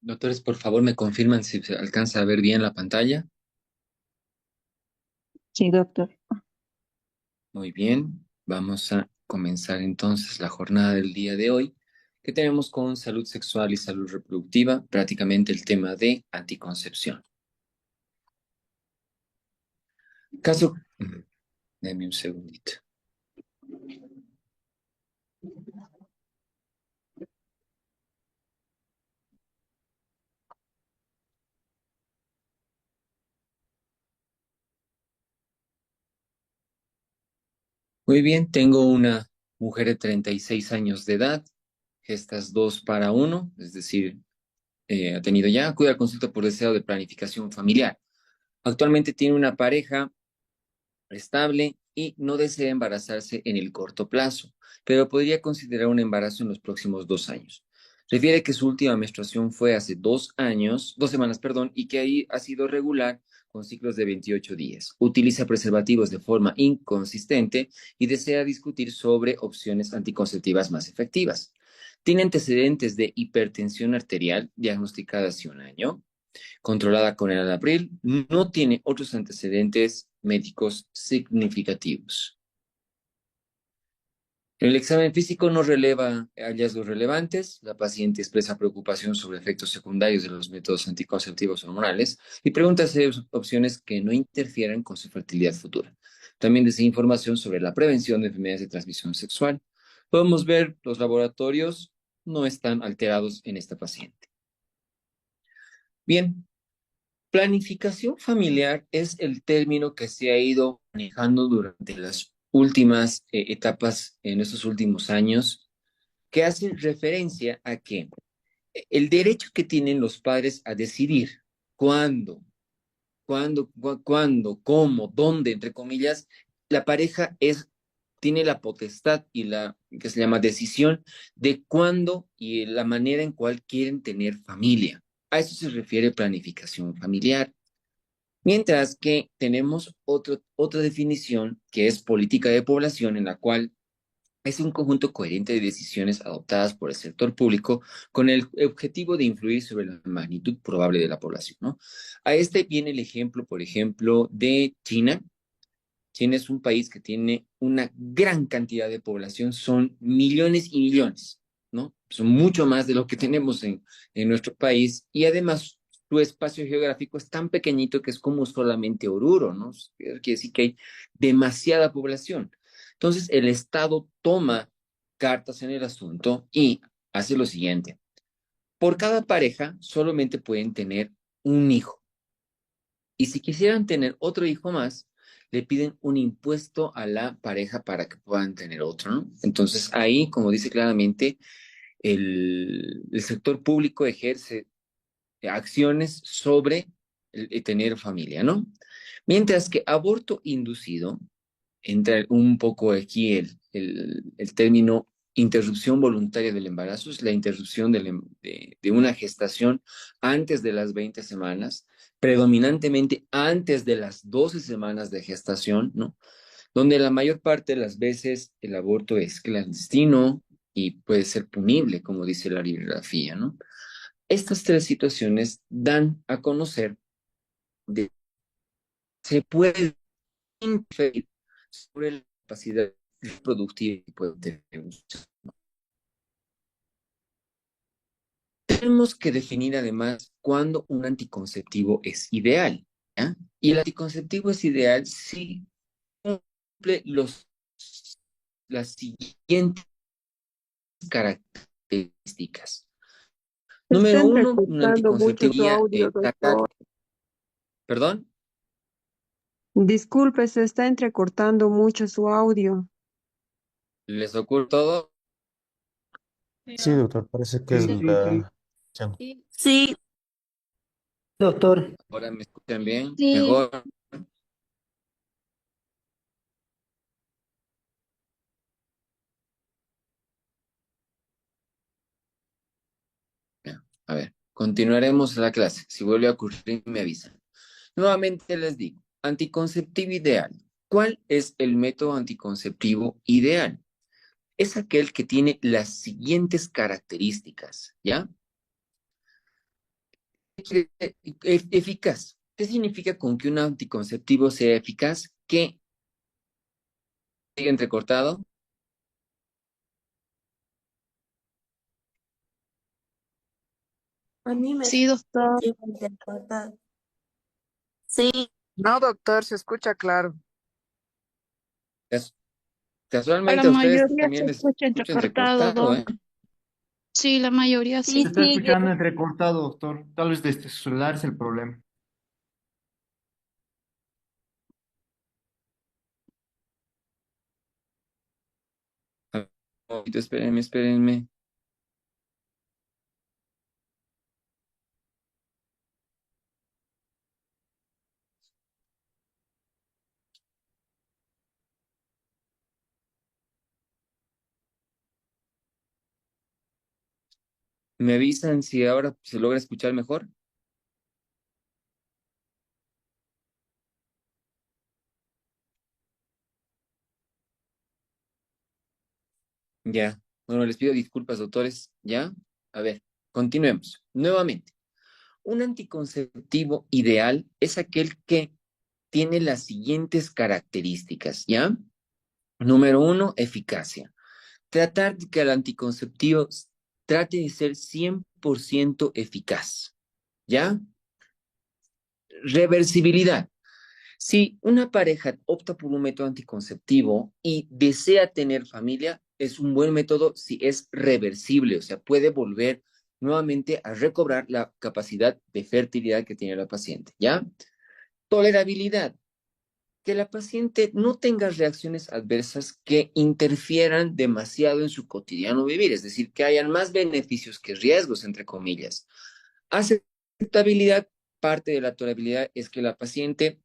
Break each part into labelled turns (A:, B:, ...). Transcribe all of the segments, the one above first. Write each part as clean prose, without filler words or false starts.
A: Doctores, por favor, me confirman si se alcanza a ver bien la pantalla.
B: Sí, doctor.
A: Muy bien, vamos a comenzar entonces la jornada del día de hoy, que tenemos con salud sexual y salud reproductiva, prácticamente el tema de anticoncepción. Caso, deme un segundito. Muy bien, tengo una mujer de 36 años de edad, gestas 2 para uno, es decir, ha tenido ya, acude a consulta por deseo de planificación familiar. Actualmente tiene una pareja estable y no desea embarazarse en el corto plazo, pero podría considerar un embarazo en los próximos 2 años. Refiere que su última menstruación fue hace 2 años, 2 semanas, perdón, y que ahí ha sido regular con ciclos de 28 días. Utiliza preservativos de forma inconsistente y desea discutir sobre opciones anticonceptivas más efectivas. Tiene antecedentes de hipertensión arterial diagnosticada hace un año, controlada con el Anapril, no tiene otros antecedentes médicos significativos. El examen físico no releva hallazgos relevantes. La paciente expresa preocupación sobre efectos secundarios de los métodos anticonceptivos hormonales y pregunta si hay opciones que no interfieran con su fertilidad futura. También desea información sobre la prevención de enfermedades de transmisión sexual. Podemos ver los laboratorios no están alterados en esta paciente. Bien, planificación familiar es el término que se ha ido manejando durante las últimas etapas en estos últimos años, que hace referencia a que el derecho que tienen los padres a decidir cuándo, cómo, dónde, entre comillas, la pareja tiene la potestad y la que se llama decisión de cuándo y la manera en cual quieren tener familia. A eso se refiere planificación familiar. Mientras que tenemos otra definición que es política de población, en la cual es un conjunto coherente de decisiones adoptadas por el sector público con el objetivo de influir sobre la magnitud probable de la población, ¿no? A este viene el ejemplo, por ejemplo, de China. China es un país que tiene una gran cantidad de población, son millones y millones, ¿no? Son mucho más de lo que tenemos en nuestro país y además su espacio geográfico es tan pequeñito que es como solamente Oruro, ¿no? Quiere decir que hay demasiada población. Entonces el Estado toma cartas en el asunto y hace lo siguiente. Por cada pareja solamente pueden tener un hijo. Y si quisieran tener otro hijo más, le piden un impuesto a la pareja para que puedan tener otro, ¿no? Entonces ahí, como dice claramente, el sector público ejerce acciones sobre el tener familia, ¿no? Mientras que aborto inducido, entra un poco aquí el término interrupción voluntaria del embarazo, es la interrupción de una gestación antes de las 20 semanas, predominantemente antes de las 12 semanas de gestación, ¿no? Donde la mayor parte de las veces el aborto es clandestino y puede ser punible, como dice la bibliografía, ¿no? Estas tres situaciones dan a conocer de se puede inferir sobre la capacidad reproductiva que puede tener. Tenemos que definir además cuándo un anticonceptivo es ideal, ¿ya? Y el anticonceptivo es ideal si cumple las siguientes características.
B: Está
A: Número uno, un
B: entrecortando mucho
A: anticonceptivo
B: su
A: ya,
B: audio, doctor.
A: perdón,
B: Disculpe, se está entrecortando mucho su audio.
A: les ocurre todo.
C: Sí, doctor, parece que es
D: Sí, sí, sí.
C: la...
D: Sí, doctor.
A: Ahora me escuchan bien,
D: Sí.
A: mejor. Ya, a ver, continuaremos la clase. Si vuelve a ocurrir, me avisan. Nuevamente les digo, anticonceptivo ideal. ¿Cuál es el método anticonceptivo ideal? Es aquel que tiene las siguientes características, ¿ya? Eficaz. ¿Qué significa con que un anticonceptivo sea eficaz? Que sigue entrecortado.
D: A mí me
E: Sí, doctor.
D: sigue intercortado. Sí,
F: No, doctor, se escucha claro.
A: Cas-
E: A la
A: Casualmente a ustedes
E: mayoría se
A: también les
E: escucha
A: escucha
E: entrecortado,
A: entrecortado, ¿eh?
E: doc. Sí, la mayoría
D: sí,
C: Se
E: sí.
C: está
D: sigue.
C: escuchando entrecortado, doctor. Tal vez desde su celular es el problema.
A: A ver, espérenme, espérenme. ¿Me avisan si ahora se logra escuchar mejor? Ya. Bueno, les pido disculpas, doctores. ¿Ya? A ver, continuemos. Nuevamente, un anticonceptivo ideal es aquel que tiene las siguientes características, ¿ya? Número uno, eficacia. Tratar de que el anticonceptivo trate de ser 100% eficaz, ¿ya? Reversibilidad. Si una pareja opta por un método anticonceptivo y desea tener familia, es un buen método si es reversible, o sea, puede volver nuevamente a recobrar la capacidad de fertilidad que tiene la paciente, ¿ya? Tolerabilidad, que la paciente no tenga reacciones adversas que interfieran demasiado en su cotidiano vivir, es decir, que hayan más beneficios que riesgos, entre comillas. Aceptabilidad, parte de la tolerabilidad es que la paciente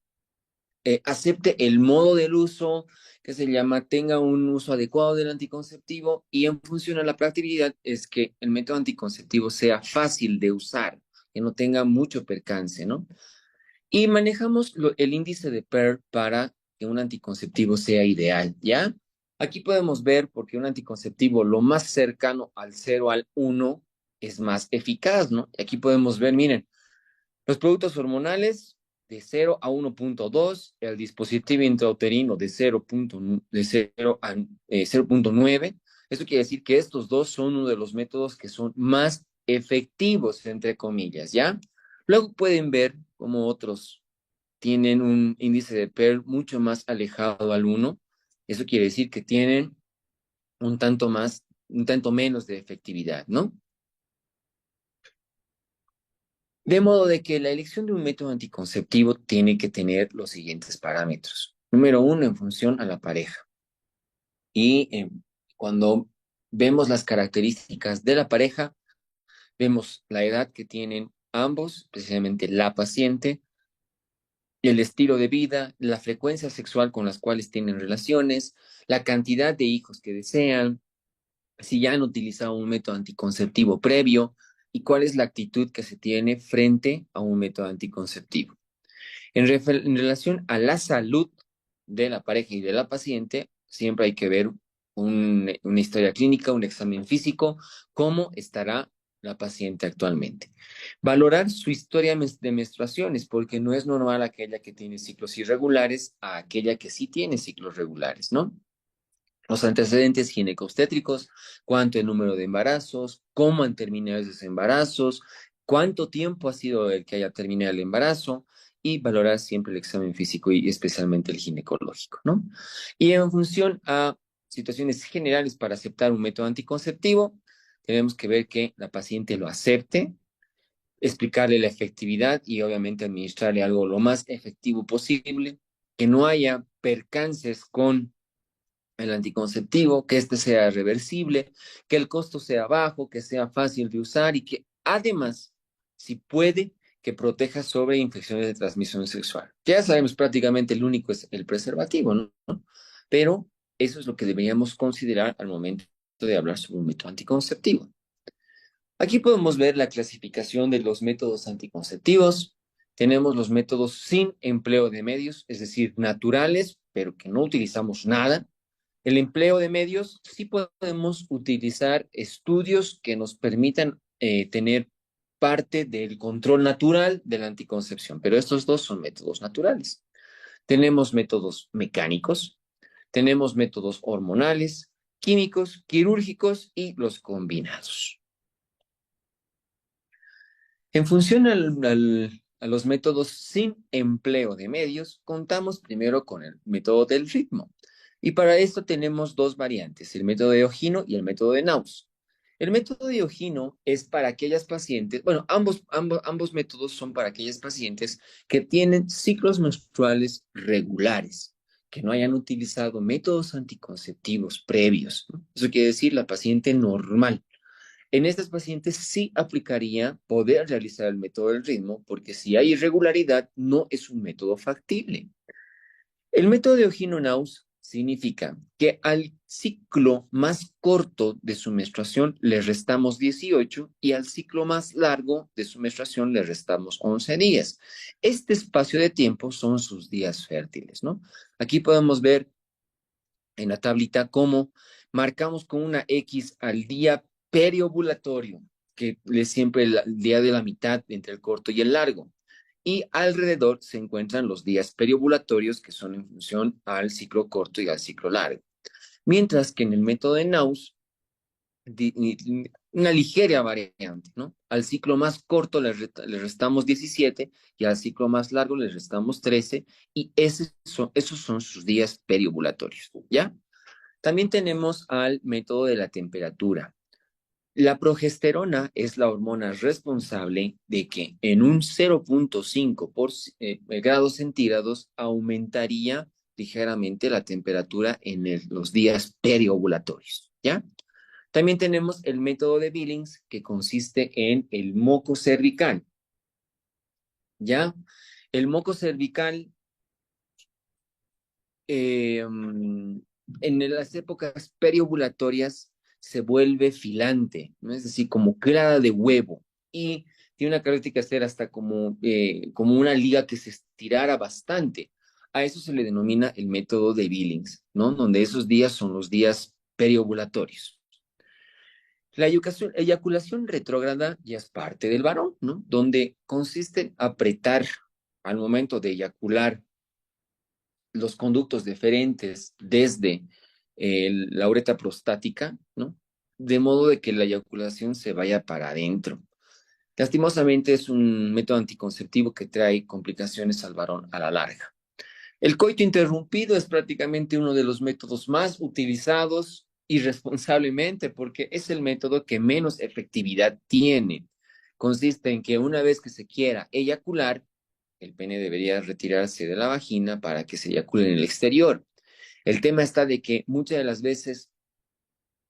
A: acepte el modo del uso, que se llama tenga un uso adecuado del anticonceptivo y en función a la practicidad es que el método anticonceptivo sea fácil de usar, que no tenga mucho percance, ¿no? Y manejamos el índice de PER para que un anticonceptivo sea ideal, ¿ya? Aquí podemos ver porque un anticonceptivo lo más cercano al 0 al 1 es más eficaz, ¿no? Y aquí podemos ver, miren, los productos hormonales de 0 a 1.2, el dispositivo intrauterino de 0 a 0.9. Eso quiere decir que estos dos son uno de los métodos que son más efectivos, entre comillas, ¿ya? Luego pueden ver cómo otros tienen un índice de PER mucho más alejado al 1. Eso quiere decir que tienen un tanto menos de efectividad, ¿no? De modo de que la elección de un método anticonceptivo tiene que tener los siguientes parámetros. Número uno, en función a la pareja. Y cuando vemos las características de la pareja, vemos la edad que tienen ambos, especialmente la paciente, el estilo de vida, la frecuencia sexual con las cuales tienen relaciones, la cantidad de hijos que desean, si ya han utilizado un método anticonceptivo previo y cuál es la actitud que se tiene frente a un método anticonceptivo. En relación a la salud de la pareja y de la paciente, siempre hay que ver una historia clínica, un examen físico, cómo estará la paciente actualmente. Valorar su historia de menstruaciones, porque no es normal aquella que tiene ciclos irregulares a aquella que sí tiene ciclos regulares, ¿no? Los antecedentes ginecobstétricos, cuánto el número de embarazos, cómo han terminado esos embarazos, cuánto tiempo ha sido el que haya terminado el embarazo y valorar siempre el examen físico y especialmente el ginecológico, ¿no? Y en función a situaciones generales para aceptar un método anticonceptivo, tenemos que ver que la paciente lo acepte, explicarle la efectividad y obviamente administrarle algo lo más efectivo posible, que no haya percances con el anticonceptivo, que este sea reversible, que el costo sea bajo, que sea fácil de usar y que además, si puede, que proteja sobre infecciones de transmisión sexual. Ya sabemos prácticamente el único es el preservativo, ¿no? Pero eso es lo que deberíamos considerar al momento de hablar sobre un método anticonceptivo. Aquí podemos ver la clasificación de los métodos anticonceptivos. Tenemos los métodos sin empleo de medios, es decir, naturales, pero que no utilizamos nada. El empleo de medios, sí podemos utilizar estudios que nos permitan tener parte del control natural de la anticoncepción, pero estos dos son métodos naturales. Tenemos métodos mecánicos, tenemos métodos hormonales, químicos, quirúrgicos y los combinados. En función a los métodos sin empleo de medios, contamos primero con el método del ritmo. Y para esto tenemos dos variantes, el método de Ogino y el método de Naus. El método de Ogino es para aquellas pacientes, bueno, ambos métodos son para aquellas pacientes que tienen ciclos menstruales regulares, que no hayan utilizado métodos anticonceptivos previos, ¿no? Eso quiere decir la paciente normal. En estas pacientes sí aplicaría poder realizar el método del ritmo, porque si hay irregularidad, no es un método factible. El método de Ogino-Naus significa que al ciclo más corto de su menstruación le restamos 18 y al ciclo más largo de su menstruación le restamos 11 días. Este espacio de tiempo son sus días fértiles, ¿no? Aquí podemos ver en la tablita cómo marcamos con una X al día periovulatorio, que es siempre el día de la mitad entre el corto y el largo. Y alrededor se encuentran los días periovulatorios que son en función al ciclo corto y al ciclo largo. Mientras que en el método de Naus, una ligera variante, ¿no? Al ciclo más corto le restamos 17 y al ciclo más largo le restamos 13 y esos son sus días periovulatorios, ¿ya? También tenemos al método de la temperatura. La progesterona es la hormona responsable de que en un 0.5 grados centígrados aumentaría ligeramente la temperatura en los días periovulatorios, ¿ya? También tenemos el método de Billings, que consiste en el moco cervical, ¿ya? El moco cervical en las épocas periovulatorias se vuelve filante, ¿no? Es decir, como clara de huevo y tiene una característica de ser hasta como una liga que se estirara bastante. A eso se le denomina el método de Billings, ¿no? Donde esos días son los días periovulatorios. La eyaculación retrógrada ya es parte del varón, ¿no? Donde consiste en apretar al momento de eyacular los conductos deferentes desde la uretra prostática, ¿no? De modo de que la eyaculación se vaya para adentro. Lastimosamente es un método anticonceptivo que trae complicaciones al varón a la larga. El coito interrumpido es prácticamente uno de los métodos más utilizados irresponsablemente porque es el método que menos efectividad tiene. Consiste en que una vez que se quiera eyacular, el pene debería retirarse de la vagina para que se eyacule en el exterior. El tema está de que muchas de las veces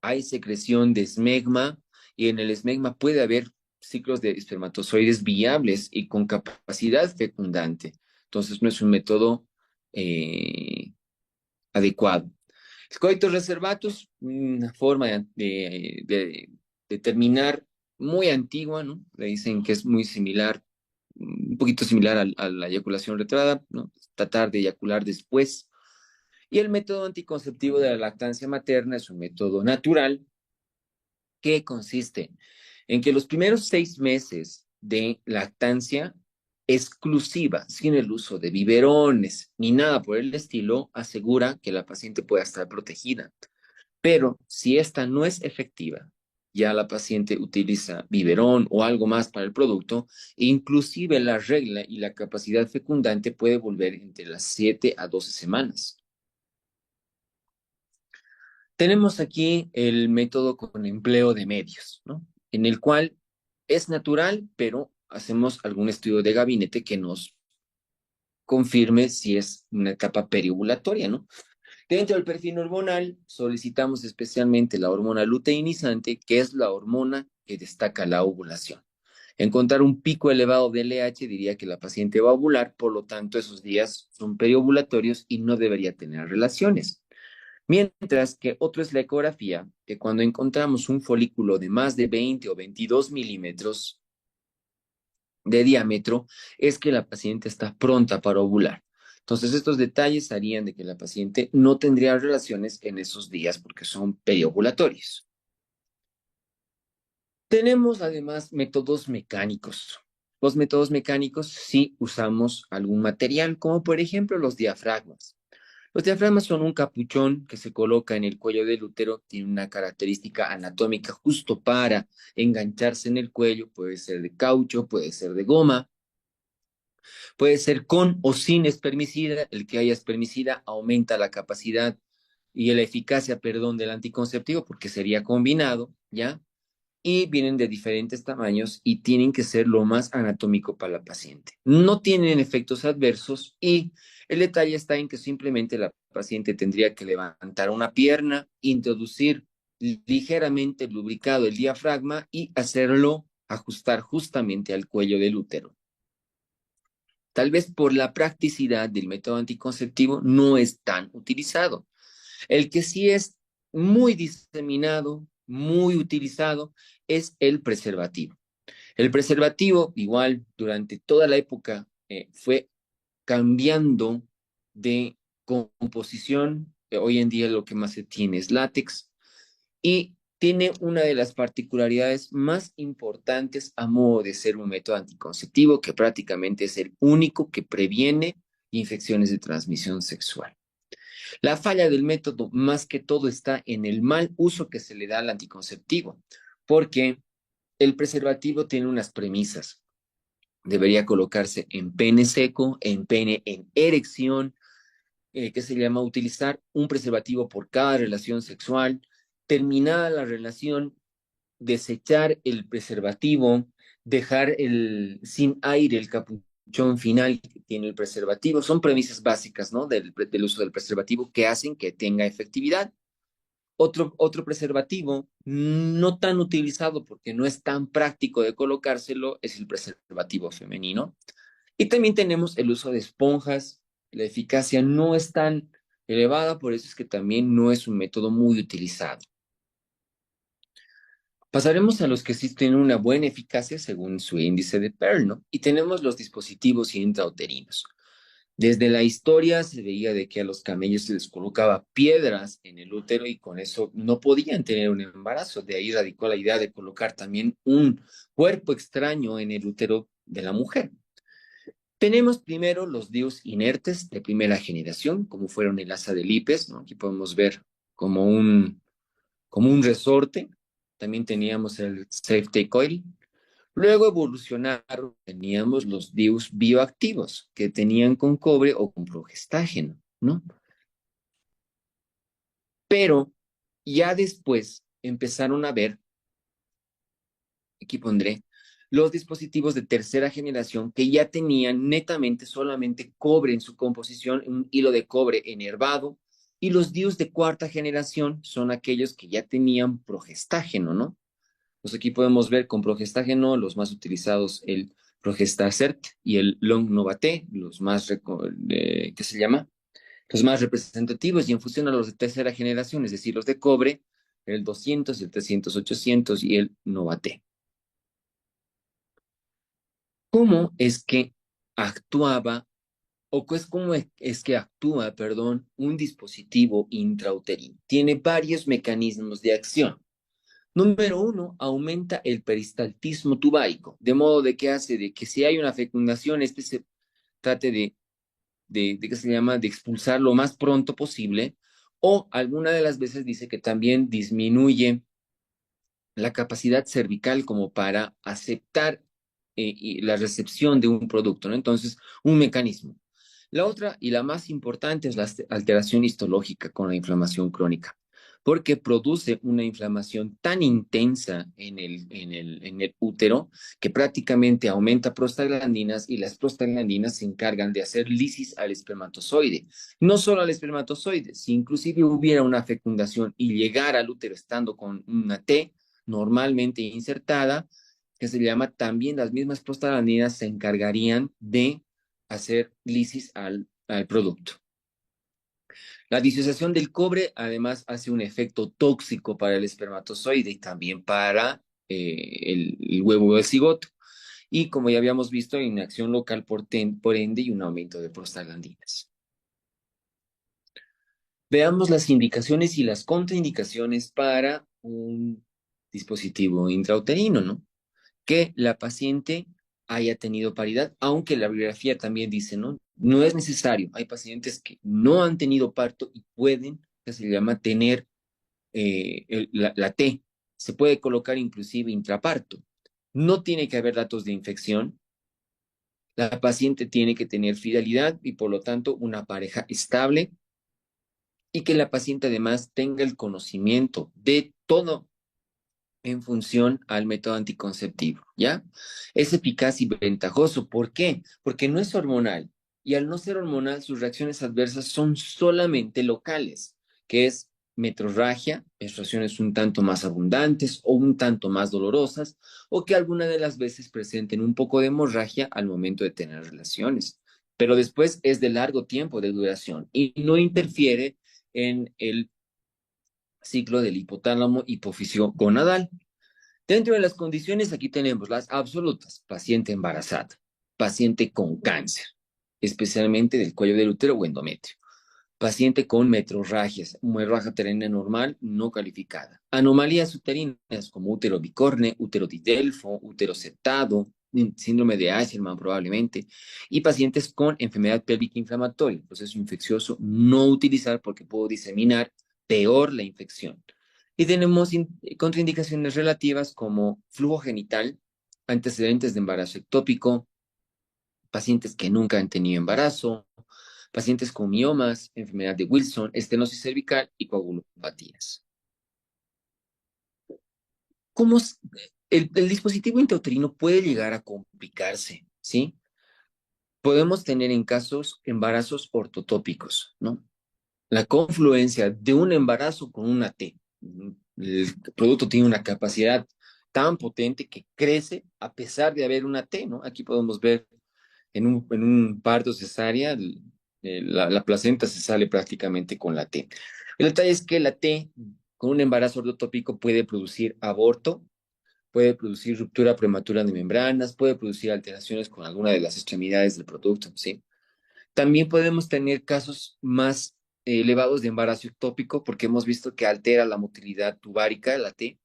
A: hay secreción de esmegma y en el esmegma puede haber ciclos de espermatozoides viables y con capacidad fecundante. Entonces no es un método adecuado. El coitus reservatus, una forma de determinar muy antigua, ¿no? Le dicen que es muy similar, un poquito similar a la eyaculación retrógrada, ¿no? Tratar de eyacular después. Y el método anticonceptivo de la lactancia materna es un método natural que consiste en que los primeros 6 meses de lactancia exclusiva, sin el uso de biberones ni nada por el estilo, asegura que la paciente pueda estar protegida. Pero si esta no es efectiva, ya la paciente utiliza biberón o algo más para el producto, e inclusive la regla y la capacidad fecundante puede volver entre las 7 a 12 semanas. Tenemos aquí el método con empleo de medios, ¿no? En el cual es natural, pero hacemos algún estudio de gabinete que nos confirme si es una etapa periovulatoria, ¿no? Dentro del perfil hormonal solicitamos especialmente la hormona luteinizante, que es la hormona que destaca la ovulación. Encontrar un pico elevado de LH diría que la paciente va a ovular, por lo tanto esos días son periovulatorios y no debería tener relaciones. Mientras que otro es la ecografía, que cuando encontramos un folículo de más de 20 o 22 milímetros de diámetro, es que la paciente está pronta para ovular. Entonces, estos detalles harían de que la paciente no tendría relaciones en esos días porque son periovulatorios. Tenemos además métodos mecánicos. Los métodos mecánicos sí usamos algún material, como por ejemplo los diafragmas. Los diafragmas son un capuchón que se coloca en el cuello del útero, tiene una característica anatómica justo para engancharse en el cuello, puede ser de caucho, puede ser de goma, puede ser con o sin espermicida. El que haya espermicida aumenta la capacidad y la eficacia, perdón, del anticonceptivo porque sería combinado, ¿ya? Y vienen de diferentes tamaños y tienen que ser lo más anatómico para la paciente. No tienen efectos adversos y el detalle está en que simplemente la paciente tendría que levantar una pierna, introducir ligeramente lubricado el diafragma y hacerlo ajustar justamente al cuello del útero. Tal vez por la practicidad del método anticonceptivo no es tan utilizado. El que sí es muy diseminado, muy utilizado, es el preservativo. El preservativo, igual, durante toda la época, fue cambiando de composición. Hoy en día lo que más se tiene es látex y tiene una de las particularidades más importantes a modo de ser un método anticonceptivo, que prácticamente es el único que previene infecciones de transmisión sexual. La falla del método, más que todo, está en el mal uso que se le da al anticonceptivo, porque el preservativo tiene unas premisas. Debería colocarse en pene seco, en pene en erección, que se llama utilizar un preservativo por cada relación sexual. Terminada la relación, desechar el preservativo, dejar sin aire el capuchón final que tiene el preservativo. Son premisas básicas, ¿no? Del uso del preservativo que hacen que tenga efectividad. Otro preservativo no tan utilizado porque no es tan práctico de colocárselo es el preservativo femenino. Y también tenemos el uso de esponjas. La eficacia no es tan elevada, por eso es que también no es un método muy utilizado. Pasaremos a los que sí tienen una buena eficacia según su índice de Pearl, ¿no? Y tenemos los dispositivos intrauterinos. Desde la historia se veía de que a los camellos se les colocaba piedras en el útero y con eso no podían tener un embarazo. De ahí radicó la idea de colocar también un cuerpo extraño en el útero de la mujer. Tenemos primero los DIUs inertes de primera generación, como fueron el asa de Lipes, ¿no? Aquí podemos ver como un resorte. También teníamos el Safety Coil. Luego evolucionaron, teníamos los DIUs bioactivos, que tenían con cobre o con progestágeno, ¿no? Pero ya después empezaron a ver, aquí pondré, los dispositivos de tercera generación que ya tenían netamente solamente cobre en su composición, un hilo de cobre enervado, y los DIUs de cuarta generación son aquellos que ya tenían progestágeno, ¿no? Pues aquí podemos ver con progestágeno los más utilizados, el Progestacert y el Long Novate, los más, ¿qué se llama? Los más representativos, y en función a los de tercera generación, es decir, los de cobre, el 200, el 300, 800 y el Novate. ¿Cómo es que actuaba, o cómo es que actúa, perdón, un dispositivo intrauterino? Tiene varios mecanismos de acción. Número uno, aumenta el peristaltismo tubárico, de modo de que hace de que si hay una fecundación, este se trate ¿qué se llama?, de expulsar lo más pronto posible, o alguna de las veces dice que también disminuye la capacidad cervical como para aceptar y la recepción de un producto, ¿no? Entonces, un mecanismo. La otra y la más importante es la alteración histológica con la inflamación crónica, porque produce una inflamación tan intensa en el útero que prácticamente aumenta prostaglandinas y las prostaglandinas se encargan de hacer lisis al espermatozoide. No solo al espermatozoide, si inclusive hubiera una fecundación y llegara al útero estando con una T normalmente insertada, que se llama, también las mismas prostaglandinas se encargarían de hacer lisis al producto. La disociación del cobre además hace un efecto tóxico para el espermatozoide y también para el huevo del cigoto. Y como ya habíamos visto, inacción local por ende y un aumento de prostaglandinas. Veamos las indicaciones y las contraindicaciones para un dispositivo intrauterino, ¿no? Que la paciente haya tenido paridad, aunque la bibliografía también dice, ¿no? No es necesario. Hay pacientes que no han tenido parto y pueden, que se llama, tener la T. Se puede colocar inclusive intraparto. No tiene que haber datos de infección. La paciente tiene que tener fidelidad y por lo tanto una pareja estable y que la paciente además tenga el conocimiento de todo en función al método anticonceptivo, ¿ya? Es eficaz y ventajoso. ¿Por qué? Porque no es hormonal y al no ser hormonal sus reacciones adversas son solamente locales, que es metrorragia, menstruaciones un tanto más abundantes o un tanto más dolorosas, o que alguna de las veces presenten un poco de hemorragia al momento de tener relaciones. Pero después es de largo tiempo de duración y no interfiere en el ciclo del hipotálamo hipófisis gonadal. Dentro de las condiciones, aquí tenemos las absolutas: paciente embarazada, paciente con cáncer, especialmente del cuello del útero o endometrio, paciente con metrorragias, hemorragia uterina normal no calificada, anomalías uterinas como útero bicorne, útero di Delfo, útero septado, síndrome de Asherman probablemente, y pacientes con enfermedad pélvica inflamatoria, proceso infeccioso, no utilizar porque puedo diseminar peor la infección. Y tenemos contraindicaciones relativas como flujo genital, antecedentes de embarazo ectópico, pacientes que nunca han tenido embarazo, pacientes con miomas, enfermedad de Wilson, estenosis cervical y coagulopatías. ¿Cómo el dispositivo intrauterino puede llegar a complicarse? ¿Sí? Podemos tener en casos embarazos ortotópicos, ¿no? La confluencia de un embarazo con una T. El producto tiene una capacidad tan potente que crece a pesar de haber una T, ¿no? Aquí podemos ver en un parto cesárea, la placenta se sale prácticamente con la T. El detalle es que la T, con un embarazo ortotópico, puede producir aborto, puede producir ruptura prematura de membranas, puede producir alteraciones con alguna de las extremidades del producto, ¿sí? También podemos tener casos más elevados de embarazo ectópico porque hemos visto que altera la motilidad tubárica, la T.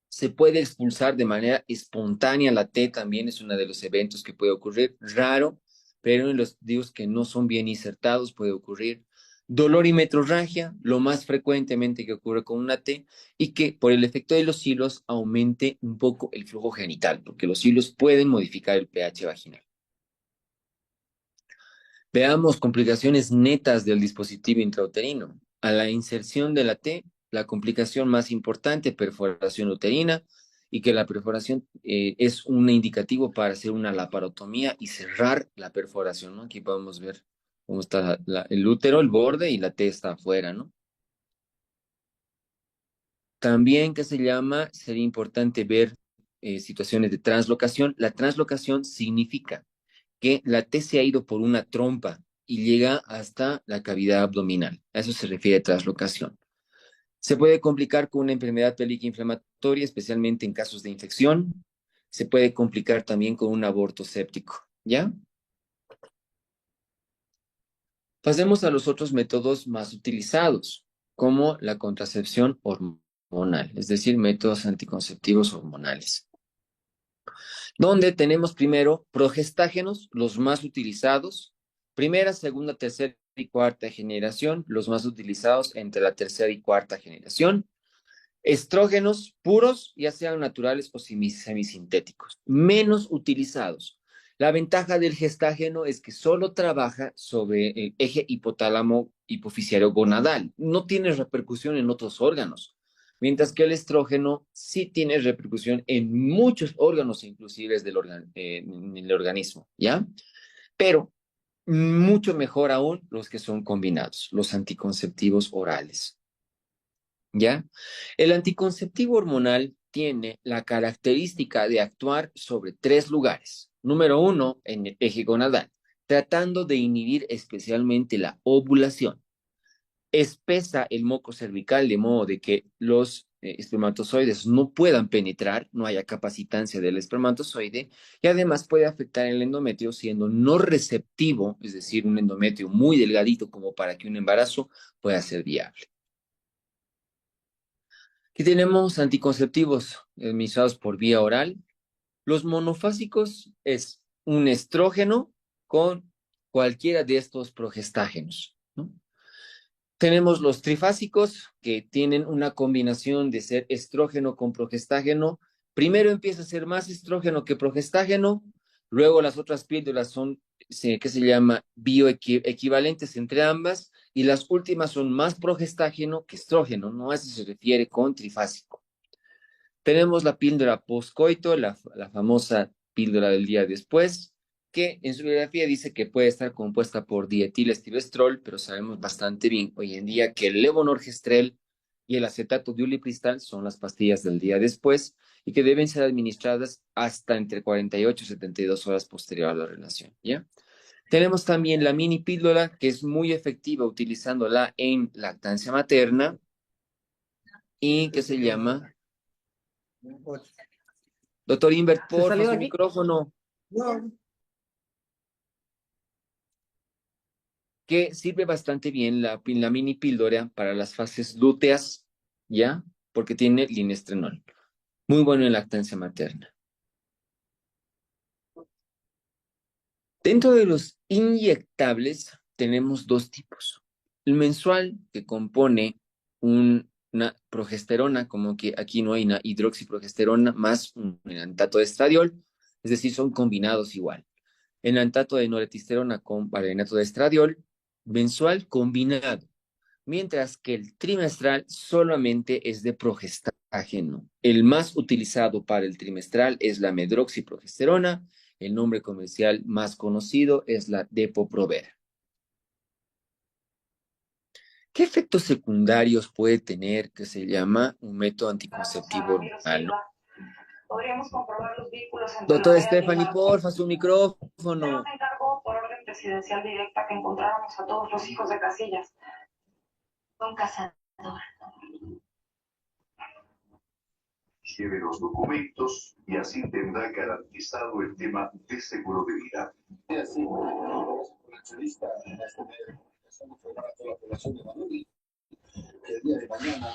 A: Se puede expulsar de manera espontánea la T, también es uno de los eventos que puede ocurrir, raro, pero en los DIUs que no son bien insertados puede ocurrir. Dolor y metrorragia, lo más frecuentemente que ocurre con una T, y que por el efecto de los hilos aumente un poco el flujo genital, porque los hilos pueden modificar el pH vaginal. Veamos complicaciones netas del dispositivo intrauterino. A la inserción de la T, la complicación más importante, perforación uterina, y que la perforación es un indicativo para hacer una laparotomía y cerrar la perforación, ¿no? Aquí podemos ver cómo está el útero, el borde, y la T está afuera, ¿no? También, ¿qué se llama? Sería importante ver situaciones de translocación. La translocación significa que la T se ha ido por una trompa y llega hasta la cavidad abdominal. A eso se refiere a translocación. Se puede complicar con una enfermedad pélvica inflamatoria, especialmente en casos de infección. Se puede complicar también con un aborto séptico, ¿ya? Pasemos a los otros métodos más utilizados, como la contracepción hormonal, es decir, métodos anticonceptivos hormonales, donde tenemos primero progestágenos, los más utilizados, primera, segunda, tercera y cuarta generación, los más utilizados entre la tercera y cuarta generación, estrógenos puros, ya sean naturales o semisintéticos, menos utilizados. La ventaja del gestágeno es que solo trabaja sobre el eje hipotálamo hipofisiario gonadal, no tiene repercusión en otros órganos, mientras que el estrógeno sí tiene repercusión en muchos órganos, inclusive en el organismo, ¿ya? Pero mucho mejor aún los que son combinados, los anticonceptivos orales, ¿ya? El anticonceptivo hormonal tiene la característica de actuar sobre tres lugares. Número uno, en el eje gonadal, tratando de inhibir especialmente la ovulación. Espesa el moco cervical de modo de que los espermatozoides no puedan penetrar, no haya capacitancia del espermatozoide, y además puede afectar el endometrio siendo no receptivo, es decir, un endometrio muy delgadito como para que un embarazo pueda ser viable. Aquí tenemos anticonceptivos administrados por vía oral. Los monofásicos es un estrógeno con cualquiera de estos progestágenos, ¿no? Tenemos los trifásicos que tienen una combinación de ser estrógeno con progestágeno. Primero empieza a ser más estrógeno que progestágeno, luego las otras píldoras son, ¿qué se llama? Bioequivalentes entre ambas, y las últimas son más progestágeno que estrógeno, ¿no? A eso se refiere con trifásico. Tenemos la píldora postcoito, la famosa píldora del día después, que en su biografía dice que puede estar compuesta por dietilestilbestrol, pero sabemos bastante bien hoy en día que el levonorgestrel y el acetato de ulipristal son las pastillas del día después y que deben ser administradas hasta entre 48 y 72 horas posterior a la relación, ¿ya? Tenemos también la mini píldora, que es muy efectiva utilizándola en lactancia materna y que se llama... Doctor Invert, porfa, su micrófono.
G: No.
A: Que sirve bastante bien la mini píldora para las fases lúteas, ¿ya? Porque tiene linestrenol. Muy bueno en lactancia materna. Dentro de los inyectables tenemos dos tipos. El mensual, que compone una progesterona, como que aquí no hay una hidroxiprogesterona, más un enantato de estradiol, es decir, son combinados igual. Enantato de noretisterona con valerianato de estradiol, mensual combinado, mientras que el trimestral solamente es de progestágeno. El más utilizado para el trimestral es la medroxiprogesterona, el nombre comercial más conocido es la Depo-Provera. ¿Qué efectos secundarios puede tener que se llama un método anticonceptivo hormonal?
H: Podríamos comprobar los vínculos entre
A: Doctor
H: la
A: Stephanie,
H: realidad.
A: porfa, su
H: Pero
A: micrófono.
H: te encargó por orden presidencial directa que encontráramos a todos los hijos de Casillas. Son cazadores.
I: Lleve los documentos y así tendrá garantizado el tema de seguro de vida. Y así, el día de mañana.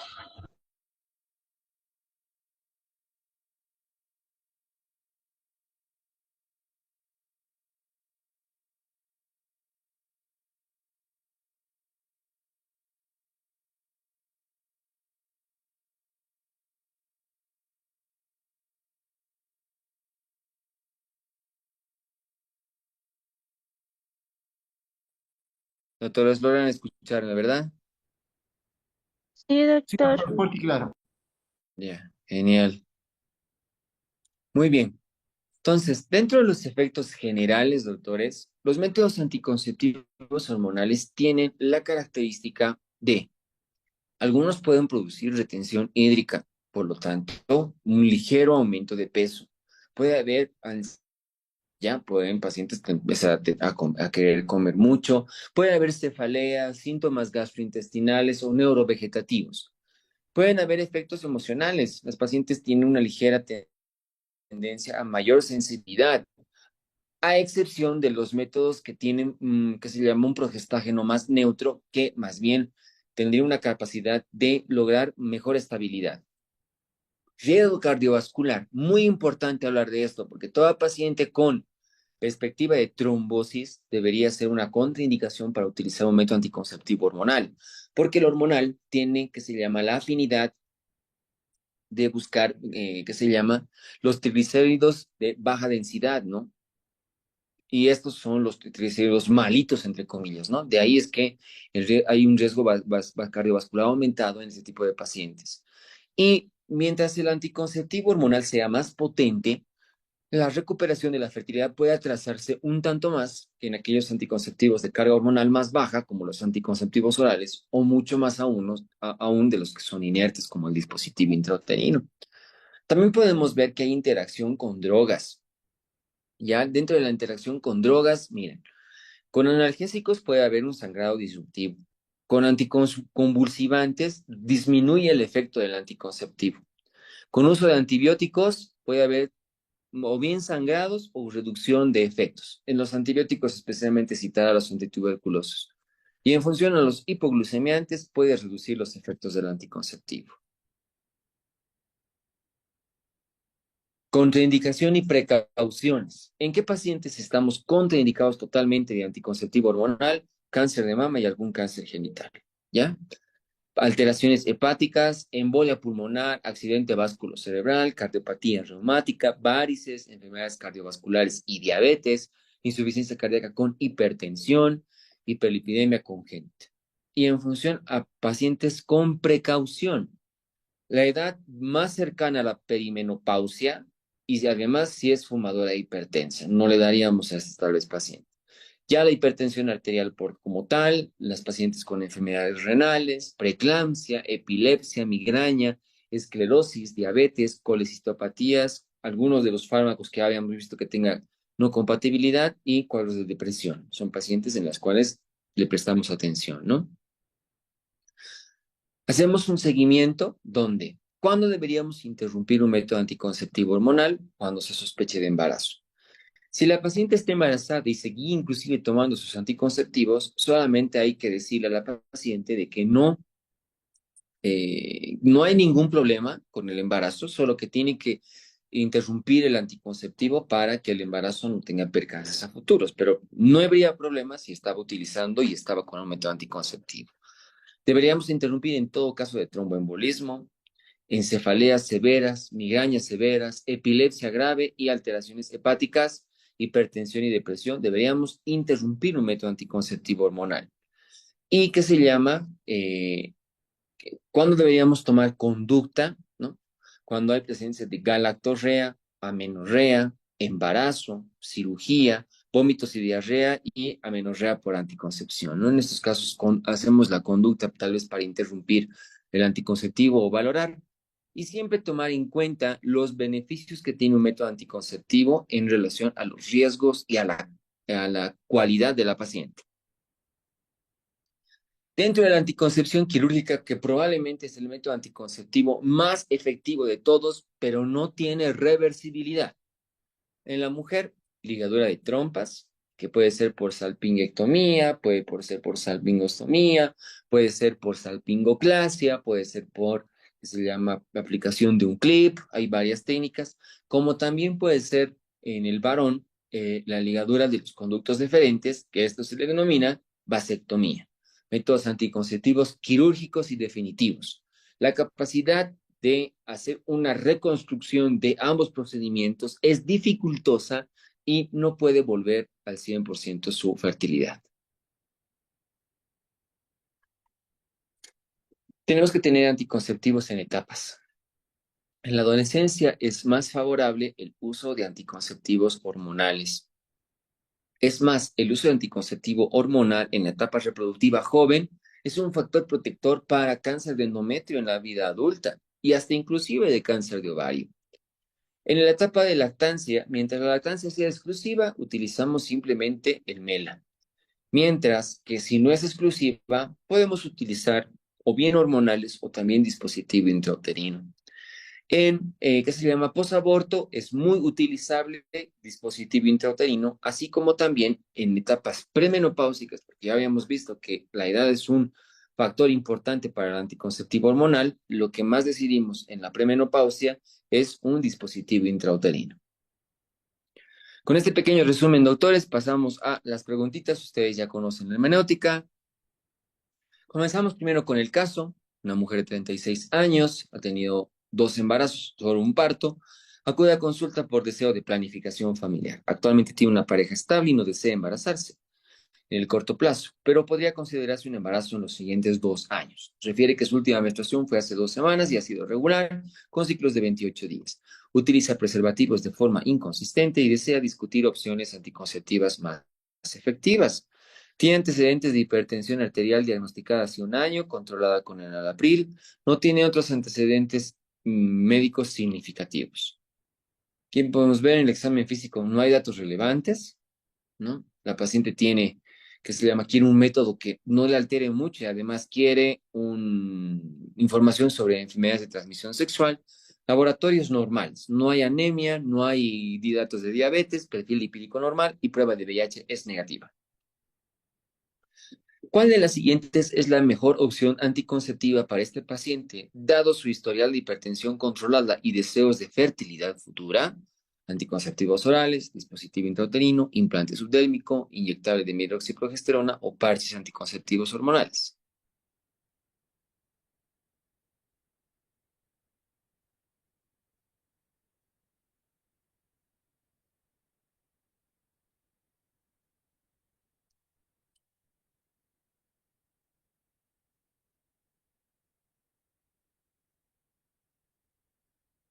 A: Doctores, logran escucharme, ¿verdad?
E: Sí,
C: Sí,
E: doctor.
C: doctor, fuerte y claro.
A: Ya, genial. Muy bien. Entonces, dentro de los efectos generales, doctores, los métodos anticonceptivos hormonales tienen la característica de, algunos pueden producir retención hídrica, por lo tanto, un ligero aumento de peso. Puede haber, ya pueden pacientes que empezar a querer comer mucho, puede haber cefaleas, síntomas gastrointestinales o neurovegetativos. Pueden haber efectos emocionales. Las pacientes tienen una ligera tendencia a mayor sensibilidad, a excepción de los métodos que tienen, que se llama un progestágeno más neutro, que más bien tendría una capacidad de lograr mejor estabilidad. Riesgo cardiovascular, muy importante hablar de esto, porque toda paciente con perspectiva de trombosis debería ser una contraindicación para utilizar un método anticonceptivo hormonal, porque el hormonal tiene, que se llama la afinidad de buscar, que se llama los triglicéridos de baja densidad, ¿no? Y estos son los triglicéridos malitos, entre comillas, ¿no? De ahí es que hay un riesgo cardiovascular aumentado en ese tipo de pacientes. Y mientras el anticonceptivo hormonal sea más potente, la recuperación de la fertilidad puede atrasarse un tanto más que en aquellos anticonceptivos de carga hormonal más baja, como los anticonceptivos orales, o mucho más aún de los que son inertes, como el dispositivo intrauterino. También podemos ver que hay interacción con drogas. Ya dentro de la interacción con drogas, miren, con analgésicos puede haber un sangrado disruptivo. Con anticonvulsivantes disminuye el efecto del anticonceptivo. Con uso de antibióticos puede haber o bien sangrados o reducción de efectos. En los antibióticos, especialmente citar a los antituberculosos. Y en función a los hipoglucemiantes, puede reducir los efectos del anticonceptivo. Contraindicación y precauciones. ¿En qué pacientes estamos contraindicados totalmente de anticonceptivo hormonal? Cáncer de mama y algún cáncer genital, ¿ya? Alteraciones hepáticas, embolia pulmonar, accidente vasculocerebral, cardiopatía reumática, varices, enfermedades cardiovasculares y diabetes, insuficiencia cardíaca con hipertensión, hiperlipidemia congénita. Y en función a pacientes con precaución, la edad más cercana a la perimenopausia y además si es fumadora e hipertensa, no le daríamos a este tal vez paciente. Ya la hipertensión arterial como tal, las pacientes con enfermedades renales, preeclampsia, epilepsia, migraña, esclerosis, diabetes, colecistopatías, algunos de los fármacos que habíamos visto que tengan no compatibilidad y cuadros de depresión. Son pacientes en las cuales le prestamos atención, ¿no? Hacemos un seguimiento donde, ¿cuándo deberíamos interrumpir un método anticonceptivo hormonal? Cuando se sospeche de embarazo. Si la paciente está embarazada y seguía inclusive tomando sus anticonceptivos, solamente hay que decirle a la paciente de que no hay ningún problema con el embarazo, solo que tiene que interrumpir el anticonceptivo para que el embarazo no tenga percances a futuros, pero no habría problema si estaba utilizando y estaba con un método anticonceptivo. Deberíamos interrumpir en todo caso de tromboembolismo, encefaleas severas, migrañas severas, epilepsia grave y alteraciones hepáticas, hipertensión y depresión. Deberíamos interrumpir un método anticonceptivo hormonal. ¿Y qué se llama? ¿Cuándo deberíamos tomar conducta? ¿No? Cuando hay presencia de galactorrea, amenorrea, embarazo, cirugía, vómitos y diarrea y amenorrea por anticoncepción, ¿no? En estos casos hacemos la conducta tal vez para interrumpir el anticonceptivo o valorar y siempre tomar en cuenta los beneficios que tiene un método anticonceptivo en relación a los riesgos y a la cualidad de la paciente. Dentro de la anticoncepción quirúrgica, que probablemente es el método anticonceptivo más efectivo de todos, pero no tiene reversibilidad. En la mujer, ligadura de trompas, que puede ser por salpingectomía, puede ser por salpingostomía, puede ser por salpingoclasia, puede ser por, que se llama aplicación de un clip, hay varias técnicas, como también puede ser en el varón la ligadura de los conductos deferentes, que esto se le denomina vasectomía. Métodos anticonceptivos quirúrgicos y definitivos. La capacidad de hacer una reconstrucción de ambos procedimientos es dificultosa y no puede volver al 100% su fertilidad. Tenemos que tener anticonceptivos en etapas. En la adolescencia es más favorable el uso de anticonceptivos hormonales. Es más, el uso de anticonceptivo hormonal en la etapa reproductiva joven es un factor protector para cáncer de endometrio en la vida adulta y hasta inclusive de cáncer de ovario. En la etapa de lactancia, mientras la lactancia sea exclusiva, utilizamos simplemente el MELA. Mientras que si no es exclusiva, podemos utilizar o bien hormonales o también dispositivo intrauterino. ¿Qué se llama? Posaborto es muy utilizable dispositivo intrauterino, así como también en etapas premenopáusicas, porque ya habíamos visto que la edad es un factor importante para el anticonceptivo hormonal. Lo que más decidimos en la premenopausia es un dispositivo intrauterino. Con este pequeño resumen, doctores, pasamos a las preguntitas. Ustedes ya conocen la hermenéutica. Comenzamos primero con el caso. Una mujer de 36 años, ha tenido 2 embarazos, solo un parto, acude a consulta por deseo de planificación familiar. Actualmente tiene una pareja estable y no desea embarazarse en el corto plazo, pero podría considerarse un embarazo en los siguientes 2 años. Refiere que su última menstruación fue hace 2 semanas y ha sido regular, con ciclos de 28 días. Utiliza preservativos de forma inconsistente y desea discutir opciones anticonceptivas más efectivas. Tiene antecedentes de hipertensión arterial diagnosticada hace 1 año, controlada con enalapril. No tiene otros antecedentes médicos significativos. Aquí podemos ver en el examen físico, no hay datos relevantes, ¿no? La paciente tiene, que se llama, quiere un método que no le altere mucho y además quiere información sobre enfermedades de transmisión sexual. Laboratorios normales, no hay anemia, no hay datos de diabetes, perfil lipídico normal y prueba de VIH es negativa. ¿Cuál de las siguientes es la mejor opción anticonceptiva para este paciente, dado su historial de hipertensión controlada y deseos de fertilidad futura? Anticonceptivos orales, dispositivo intrauterino, implante subdérmico, inyectable de hidroxiprogesterona o parches anticonceptivos hormonales.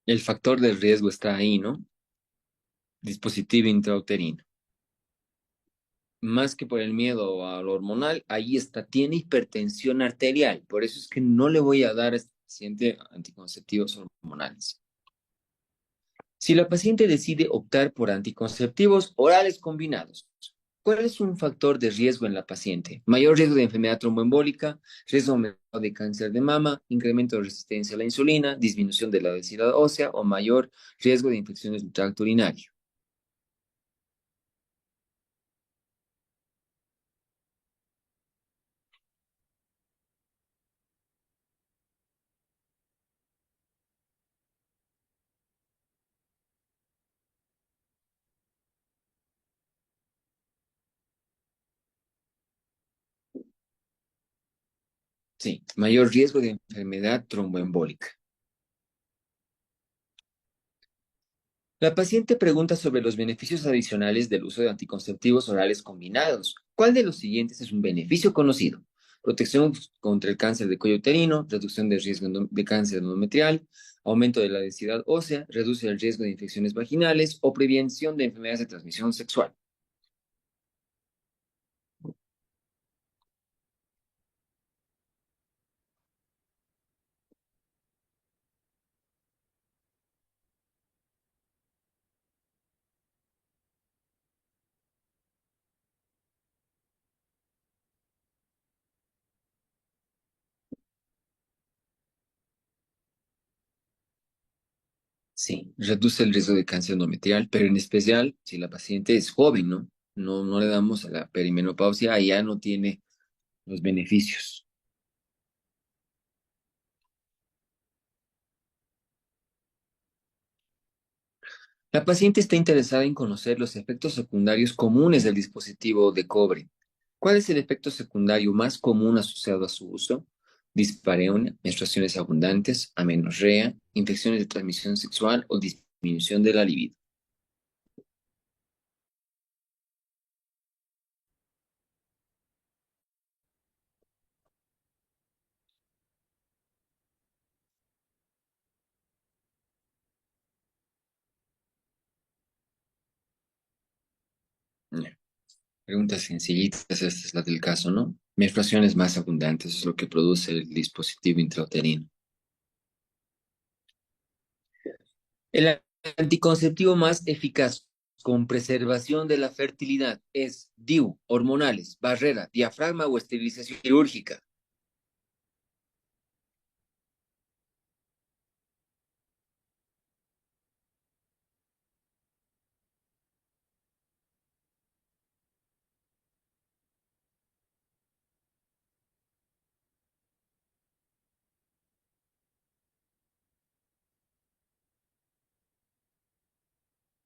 A: El factor de riesgo está ahí, ¿no? Dispositivo intrauterino. Más que por el miedo a lo hormonal, ahí está, tiene hipertensión arterial. Por eso es que no le voy a dar a este paciente anticonceptivos hormonales. Si la paciente decide optar por anticonceptivos orales combinados, ¿cuál es un factor de riesgo en la paciente? Mayor riesgo de enfermedad tromboembólica, riesgo aumentado de cáncer de mama, incremento de resistencia a la insulina, disminución de la densidad ósea o mayor riesgo de infecciones del tracto urinario. Sí, mayor riesgo de enfermedad tromboembólica. La paciente pregunta sobre los beneficios adicionales del uso de anticonceptivos orales combinados. ¿Cuál de los siguientes es un beneficio conocido? Protección contra el cáncer de cuello uterino, reducción del riesgo de cáncer endometrial, aumento de la densidad ósea, reduce el riesgo de infecciones vaginales o prevención de enfermedades de transmisión sexual. Sí, reduce el riesgo de cáncer endometrial, pero en especial si la paciente es joven, ¿no? No le damos a la perimenopausia, ahí ya no tiene los beneficios. La paciente está interesada en conocer los efectos secundarios comunes del dispositivo de cobre. ¿Cuál es el efecto secundario más común asociado a su uso? Dispareunia, menstruaciones abundantes, amenorrea, infecciones de transmisión sexual o disminución de la libido. Ya. Preguntas sencillitas, esta es la del caso, ¿no? Menstruaciones más abundantes es lo que produce el dispositivo intrauterino. El anticonceptivo más eficaz con preservación de la fertilidad es DIU, hormonales, barrera, diafragma o esterilización quirúrgica.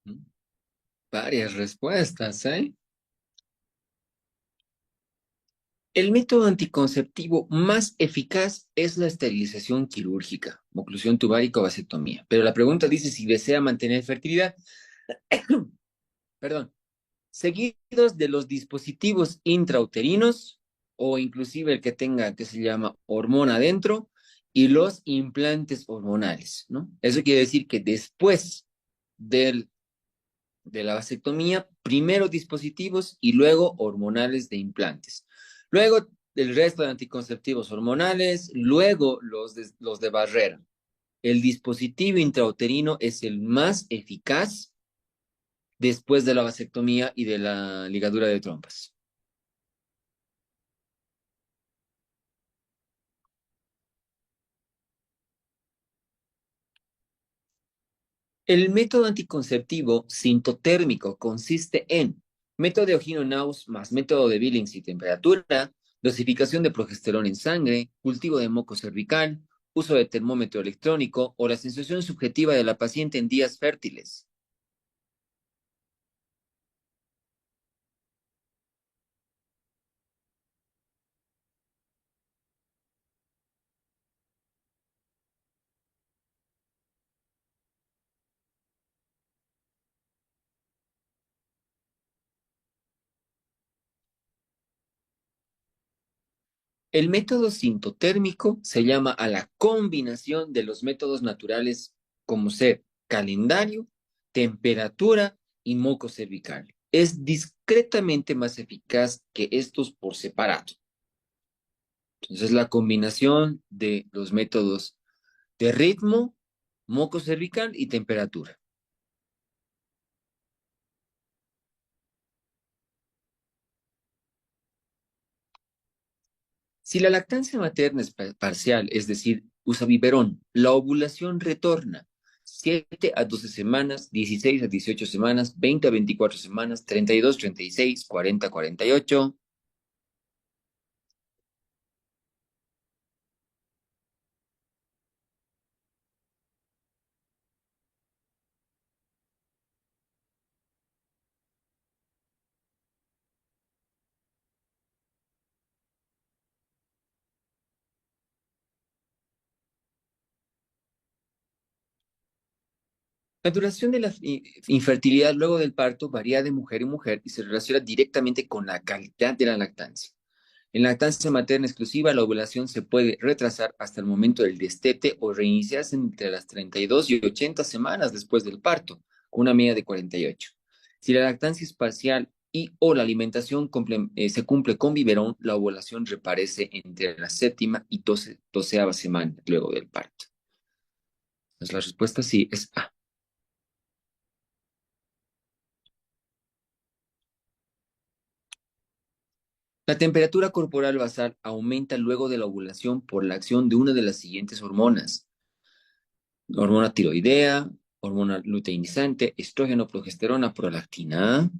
A: ¿Mm? Varias respuestas, ¿eh? El método anticonceptivo más eficaz es la esterilización quirúrgica, oclusión tubárica o vasectomía. Pero la pregunta dice si desea mantener fertilidad, perdón, seguidos de los dispositivos intrauterinos o inclusive el que tenga, que se llama hormona adentro, y los implantes hormonales, ¿no? Eso quiere decir que después del, de la vasectomía, primero dispositivos y luego hormonales de implantes. Luego el resto de anticonceptivos hormonales, luego los de barrera. El dispositivo intrauterino es el más eficaz después de la vasectomía y de la ligadura de trompas. El método anticonceptivo sintotérmico consiste en método de Ogino-Naus más método de Billings y temperatura, dosificación de progesterona en sangre, cultivo de moco cervical, uso de termómetro electrónico o la sensación subjetiva de la paciente en días fértiles. El método sintotérmico se llama a la combinación de los métodos naturales como ser calendario, temperatura y moco cervical. Es discretamente más eficaz que estos por separado. Entonces, la combinación de los métodos de ritmo, moco cervical y temperatura. Si la lactancia materna es parcial, es decir, usa biberón, la ovulación retorna 7 a 12 semanas, 16 a 18 semanas, 20 a 24 semanas, 32, 36, 40, 48. La duración de la infertilidad luego del parto varía de mujer en mujer y se relaciona directamente con la calidad de la lactancia. En lactancia materna exclusiva, la ovulación se puede retrasar hasta el momento del destete o reiniciarse entre las 32 y 80 semanas después del parto, con una media de 48. Si la lactancia es parcial y o la alimentación se cumple con biberón, la ovulación reaparece entre la séptima y doceava semana luego del parto. Entonces la respuesta sí es A. La temperatura corporal basal aumenta luego de la ovulación por la acción de una de las siguientes hormonas: hormona tiroidea, hormona luteinizante, estrógeno, progesterona, prolactina.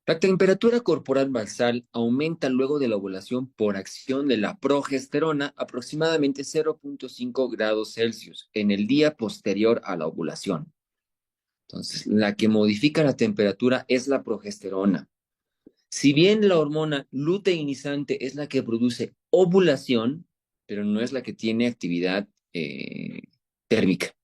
A: La temperatura corporal basal aumenta luego de la ovulación por acción de la progesterona aproximadamente 0,5 grados Celsius en el día posterior a la ovulación. Entonces, la que modifica la temperatura es la progesterona. Si bien la hormona luteinizante es la que produce ovulación, pero no es la que tiene actividad térmica.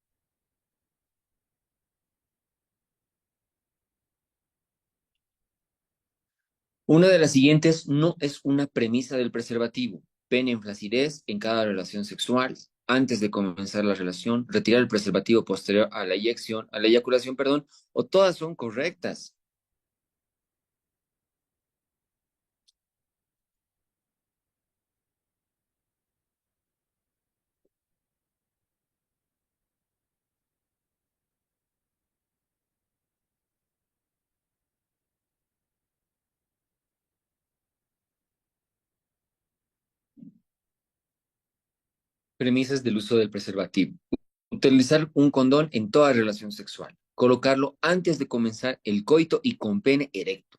A: Una de las siguientes no es una premisa del preservativo. Pene en flacidez en cada relación sexual, antes de comenzar la relación, retirar el preservativo posterior a la eyaculación, perdón, o todas son correctas. Premisas del uso del preservativo. Utilizar un condón en toda relación sexual. Colocarlo antes de comenzar el coito y con pene erecto.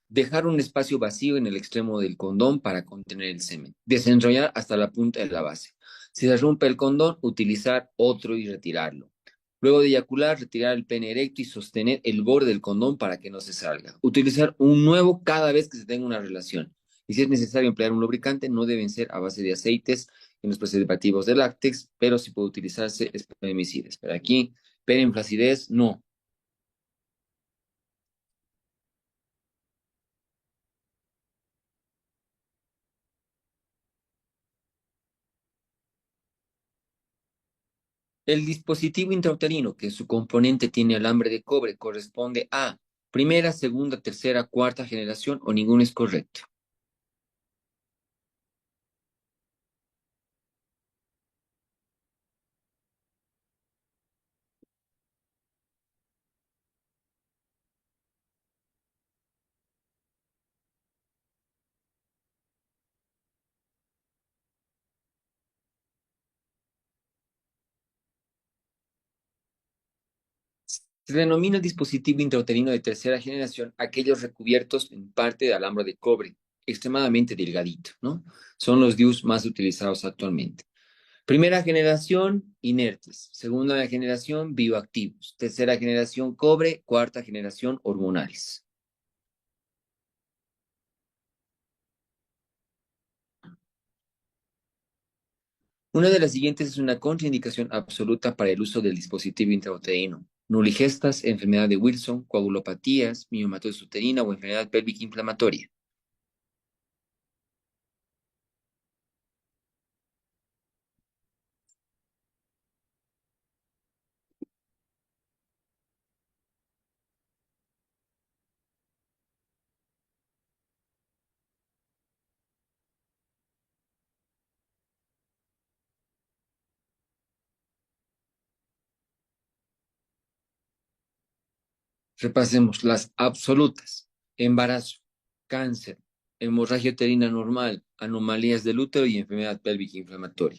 A: Dejar un espacio vacío en el extremo del condón para contener el semen. Desenrollar hasta la punta de la base. Si se rompe el condón, utilizar otro y retirarlo. Luego de eyacular, retirar el pene erecto y sostener el borde del condón para que no se salga. Utilizar un nuevo cada vez que se tenga una relación. Y si es necesario emplear un lubricante, no deben ser a base de aceites en los preservativos de láctex, pero si puede utilizarse espermicidas. Pero aquí, pene en flacidez, no. El dispositivo intrauterino, que su componente tiene alambre de cobre, corresponde a primera, segunda, tercera, cuarta generación o ninguno es correcto. Se denomina dispositivo intrauterino de tercera generación aquellos recubiertos en parte de alambre de cobre, extremadamente delgadito, ¿no? Son los DIUs más utilizados actualmente. Primera generación, inertes. Segunda generación, bioactivos. Tercera generación, cobre. Cuarta generación, hormonales. Una de las siguientes es una contraindicación absoluta para el uso del dispositivo intrauterino. Nuligestas, enfermedad de Wilson, coagulopatías, miomatosis uterina o enfermedad pélvica inflamatoria. Repasemos las absolutas: embarazo, cáncer, hemorragia uterina normal, anomalías del útero y enfermedad pélvica inflamatoria.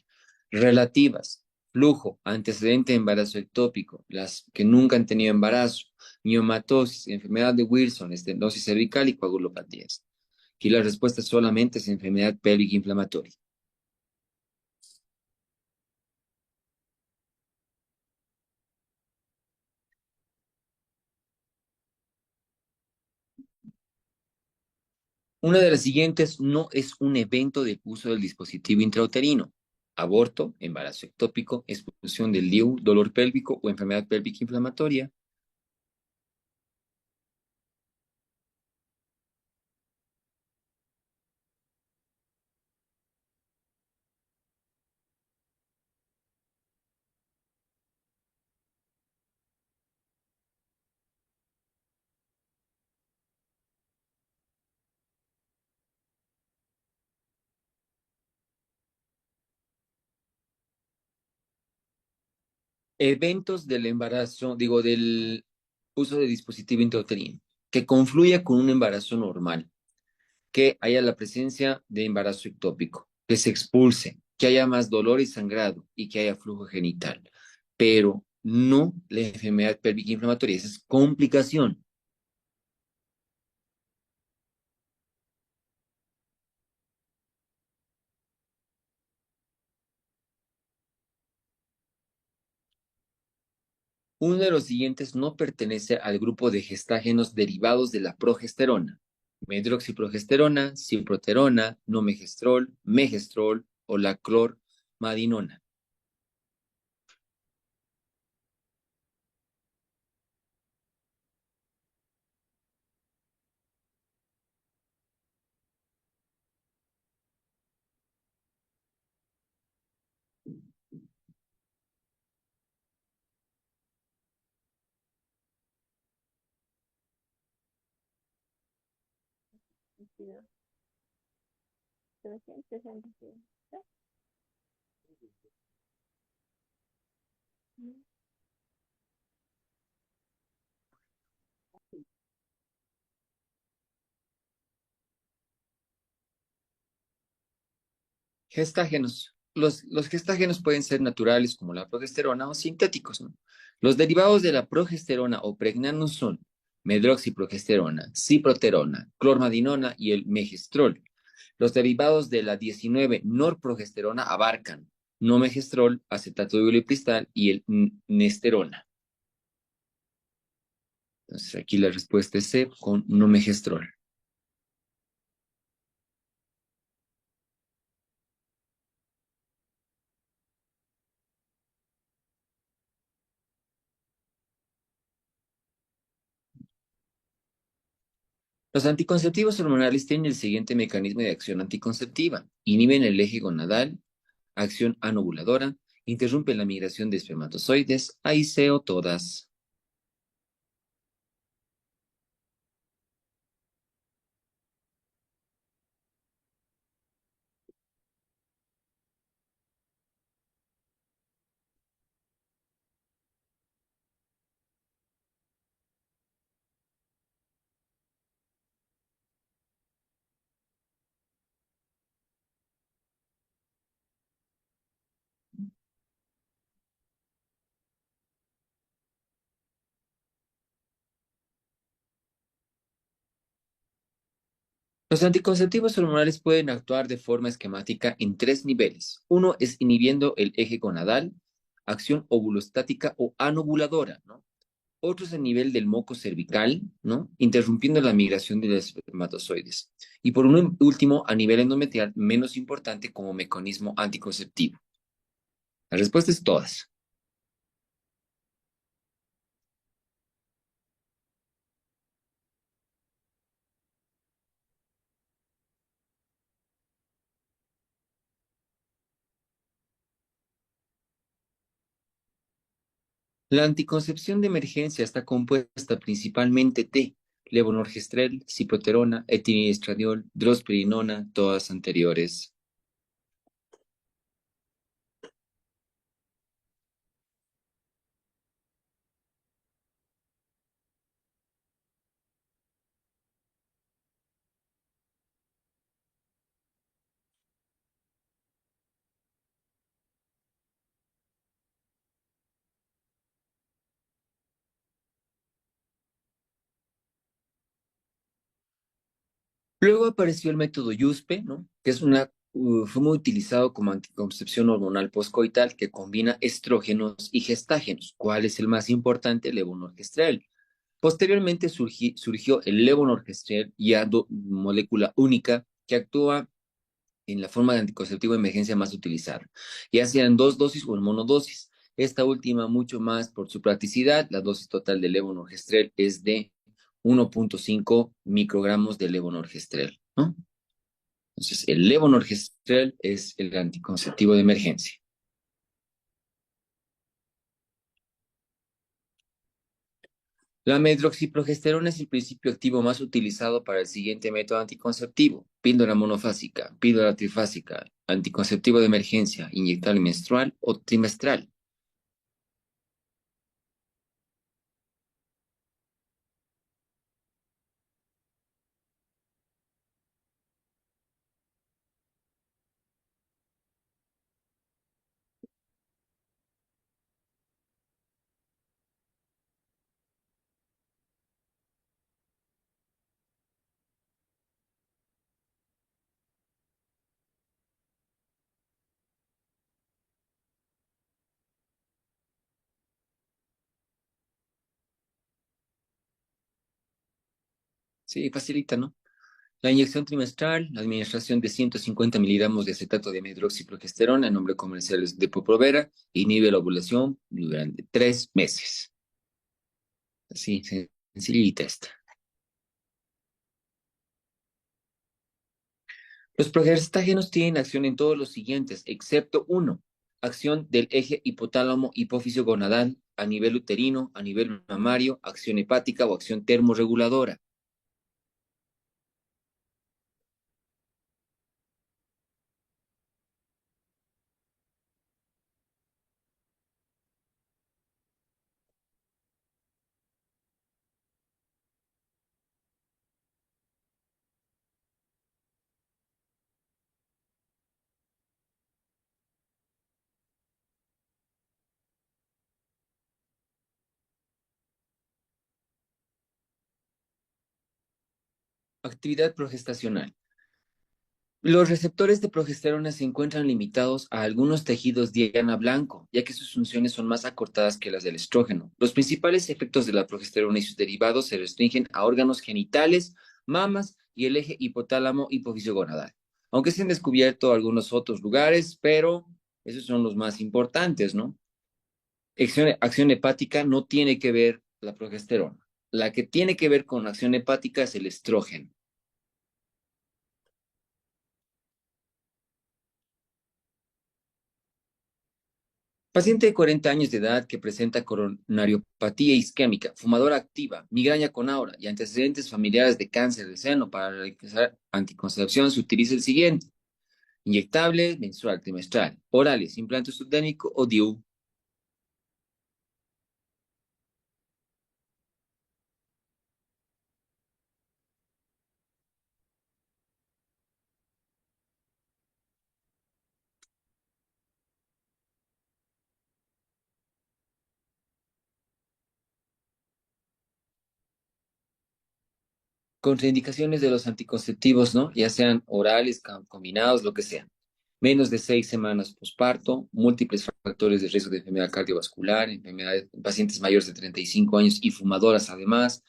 A: Relativas: flujo, antecedente de embarazo ectópico, las que nunca han tenido embarazo, miomatosis, enfermedad de Wilson, estenosis cervical y coagulopatías. Aquí la respuesta solamente es enfermedad pélvica inflamatoria. Una de las siguientes no es un evento de uso del dispositivo intrauterino: aborto, embarazo ectópico, expulsión del DIU, dolor pélvico o enfermedad pélvica inflamatoria. Eventos del embarazo, digo, del uso de dispositivo intrauterino, que confluya con un embarazo normal, que haya la presencia de embarazo ectópico, que se expulse, que haya más dolor y sangrado y que haya flujo genital, pero no la enfermedad pélvica inflamatoria. Esa es complicación. Uno de los siguientes no pertenece al grupo de gestágenos derivados de la progesterona: medroxiprogesterona, ciproterona, nomegestrol, megestrol o la clormadinona. Gestágenos. Los gestágenos pueden ser naturales como la progesterona o sintéticos, ¿no? Los derivados de la progesterona o pregnanos son medroxiprogesterona, ciproterona, clormadinona y el megestrol. Los derivados de la 19 norprogesterona abarcan nomegestrol, acetato de bilipristal y el nesterona. Entonces aquí la respuesta es C con nomegestrol. Los anticonceptivos hormonales tienen el siguiente mecanismo de acción anticonceptiva: inhiben el eje gonadal, acción anovuladora, interrumpen la migración de espermatozoides, ahí C o todas. Los anticonceptivos hormonales pueden actuar de forma esquemática en tres niveles. Uno es inhibiendo el eje gonadal, acción ovulostática o anovuladora, ¿no? Otro es a nivel del moco cervical, ¿no? Interrumpiendo la migración de los espermatozoides. Y por último, a nivel endometrial, menos importante como mecanismo anticonceptivo. La respuesta es todas. La anticoncepción de emergencia está compuesta principalmente de levonorgestrel, ciproterona, etinilestradiol, drospirenona, todas anteriores. Luego apareció el método YUSPE, ¿no? Que fue muy utilizado como anticoncepción hormonal poscoital que combina estrógenos y gestágenos. ¿Cuál es el más importante? El levonorgestrel. Posteriormente surgió el levonorgestrel, ya molécula única, que actúa en la forma de anticonceptivo de emergencia más utilizada, ya sean dos dosis o en monodosis. Esta última mucho más por su practicidad. La dosis total de levonorgestrel es de 1.5 microgramos de levonorgestrel, ¿no? Entonces, el levonorgestrel es el anticonceptivo de emergencia. La medroxiprogesterona es el principio activo más utilizado para el siguiente método anticonceptivo: píldora monofásica, píldora trifásica, anticonceptivo de emergencia, inyectable menstrual o trimestral. Sí, facilita, ¿no? La inyección trimestral, la administración de 150 miligramos de acetato de medroxiprogesterona, en nombre comercial es Depo-Provera, inhibe la ovulación durante 3 meses. Así, sencillita esta. Los progestágenos tienen acción en todos los siguientes, excepto uno: acción del eje hipotálamo hipófisis gonadal a nivel uterino, a nivel mamario, acción hepática o acción termorreguladora. Actividad progestacional. Los receptores de progesterona se encuentran limitados a algunos tejidos diana blanco, ya que sus funciones son más acortadas que las del estrógeno. Los principales efectos de la progesterona y sus derivados se restringen a órganos genitales, mamas y el eje hipotálamo hipófisis gonadal. Aunque se han descubierto algunos otros lugares, pero esos son los más importantes, ¿no? Acción hepática no tiene que ver la progesterona. La que tiene que ver con acción hepática es el estrógeno. Paciente de 40 años de edad que presenta coronariopatía isquémica, fumadora activa, migraña con aura y antecedentes familiares de cáncer de seno. Para realizar anticoncepción se utiliza el siguiente: inyectable, menstrual, trimestral, orales, implante subdérmico o DIU. Contraindicaciones de los anticonceptivos, ¿no? Ya sean orales, combinados, lo que sea. Menos de 6 semanas posparto, múltiples factores de riesgo de enfermedad cardiovascular, enfermedades en pacientes mayores de 35 años y fumadoras además,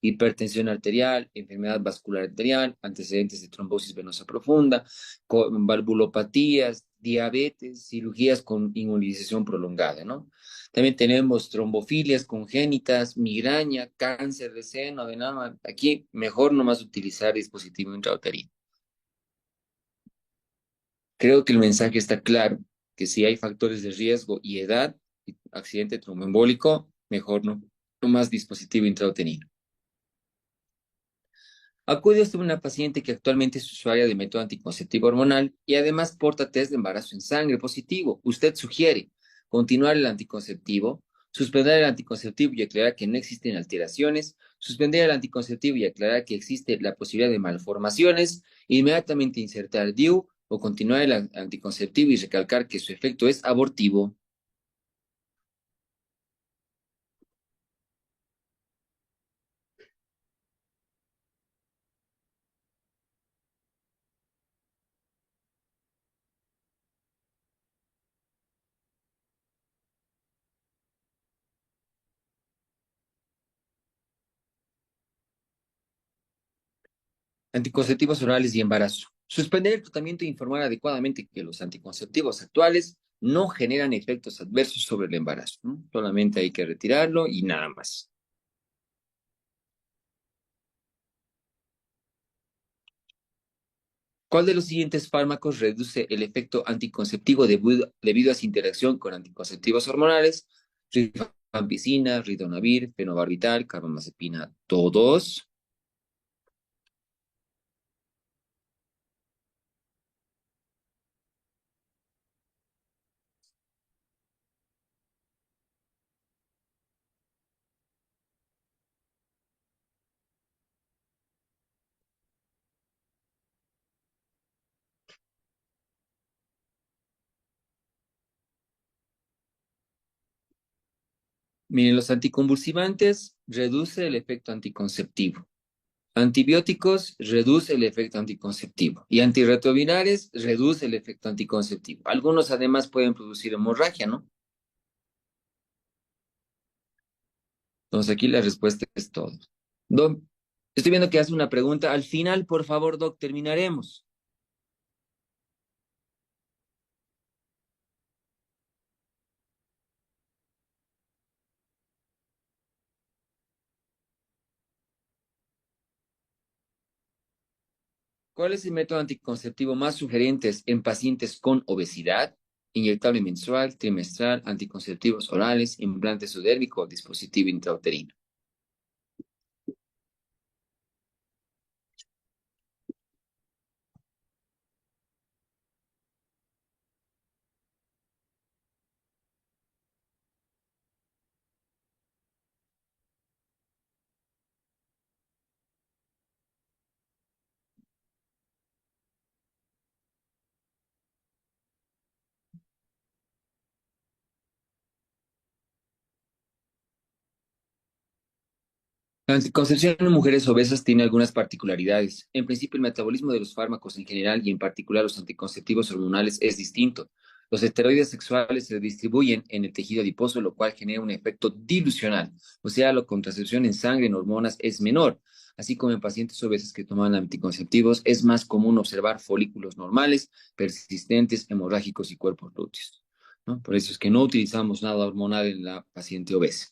A: hipertensión arterial, enfermedad vascular arterial, antecedentes de trombosis venosa profunda, valvulopatías, diabetes, cirugías con inmovilización prolongada, ¿no? También tenemos trombofilias congénitas, migraña, cáncer de seno, de mama. Aquí mejor nomás utilizar dispositivo intrauterino. Creo que el mensaje está claro, que si hay factores de riesgo y edad, accidente tromboembólico, mejor no más dispositivo intrauterino. Acude usted a una paciente que actualmente es usuaria de método anticonceptivo hormonal y además porta test de embarazo en sangre positivo. Usted sugiere continuar el anticonceptivo, suspender el anticonceptivo y aclarar que no existen alteraciones, suspender el anticonceptivo y aclarar que existe la posibilidad de malformaciones, inmediatamente insertar DIU o continuar el anticonceptivo y recalcar que su efecto es abortivo. Anticonceptivos orales y embarazo. Suspender el tratamiento e informar adecuadamente que los anticonceptivos actuales no generan efectos adversos sobre el embarazo, ¿no? Solamente hay que retirarlo y nada más. ¿Cuál de los siguientes fármacos reduce el efecto anticonceptivo debido a su interacción con anticonceptivos hormonales? Rifampicina, ritonavir, fenobarbital, carbamazepina, todos. Miren, los anticonvulsivantes reduce el efecto anticonceptivo. Antibióticos reduce el efecto anticonceptivo y antirretrovirales reduce el efecto anticonceptivo. Algunos además pueden producir hemorragia, ¿no? Entonces aquí la respuesta es todo. Doc, estoy viendo que hace una pregunta. Al final, por favor, Doc, terminaremos. ¿Cuál es el método anticonceptivo más sugerente en pacientes con obesidad? Inyectable mensual, trimestral, anticonceptivos orales, implante subdérmico o dispositivo intrauterino. La anticoncepción en mujeres obesas tiene algunas particularidades. En principio, el metabolismo de los fármacos en general y en particular los anticonceptivos hormonales es distinto. Los esteroides sexuales se distribuyen en el tejido adiposo, lo cual genera un efecto dilucional, o sea, la contracción en sangre en hormonas es menor. Así como en pacientes obesas que toman anticonceptivos, es más común observar folículos normales, persistentes, hemorrágicos y cuerpos lúteos, ¿no? Por eso es que no utilizamos nada hormonal en la paciente obesa.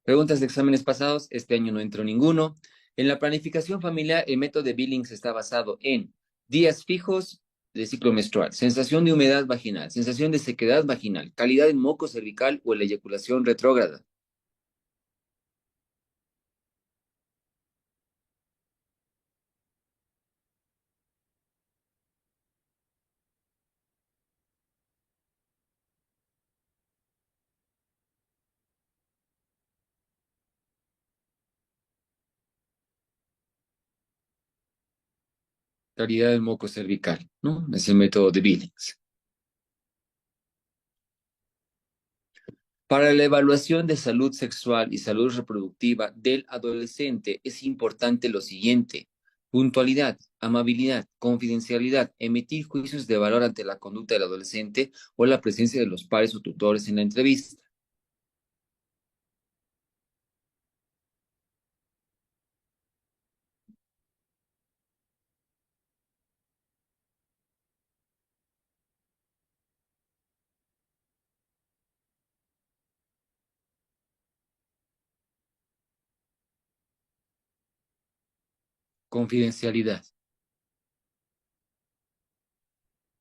A: Preguntas de exámenes pasados, este año no entró ninguno. En la planificación familiar, el método de Billings está basado en días fijos de ciclo menstrual, sensación de humedad vaginal, sensación de sequedad vaginal, calidad en moco cervical o en la eyaculación retrógrada, calidad en moco cervical, ¿no? Es el método de Billings. Para la evaluación de salud sexual y salud reproductiva del adolescente es importante lo siguiente: puntualidad, amabilidad, confidencialidad, emitir juicios de valor ante la conducta del adolescente o la presencia de los pares o tutores en la entrevista. Confidencialidad.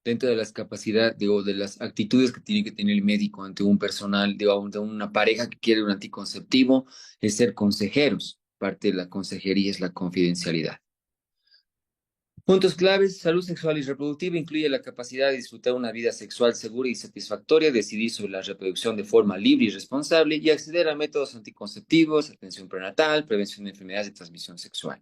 A: Dentro de las capacidades o de las actitudes que tiene que tener el médico ante un personal, ante una pareja que quiere un anticonceptivo, es ser consejeros. Parte de la consejería es la confidencialidad. Puntos claves: salud sexual y reproductiva incluye la capacidad de disfrutar una vida sexual segura y satisfactoria, decidir sobre la reproducción de forma libre y responsable y acceder a métodos anticonceptivos, atención prenatal, prevención de enfermedades de transmisión sexual.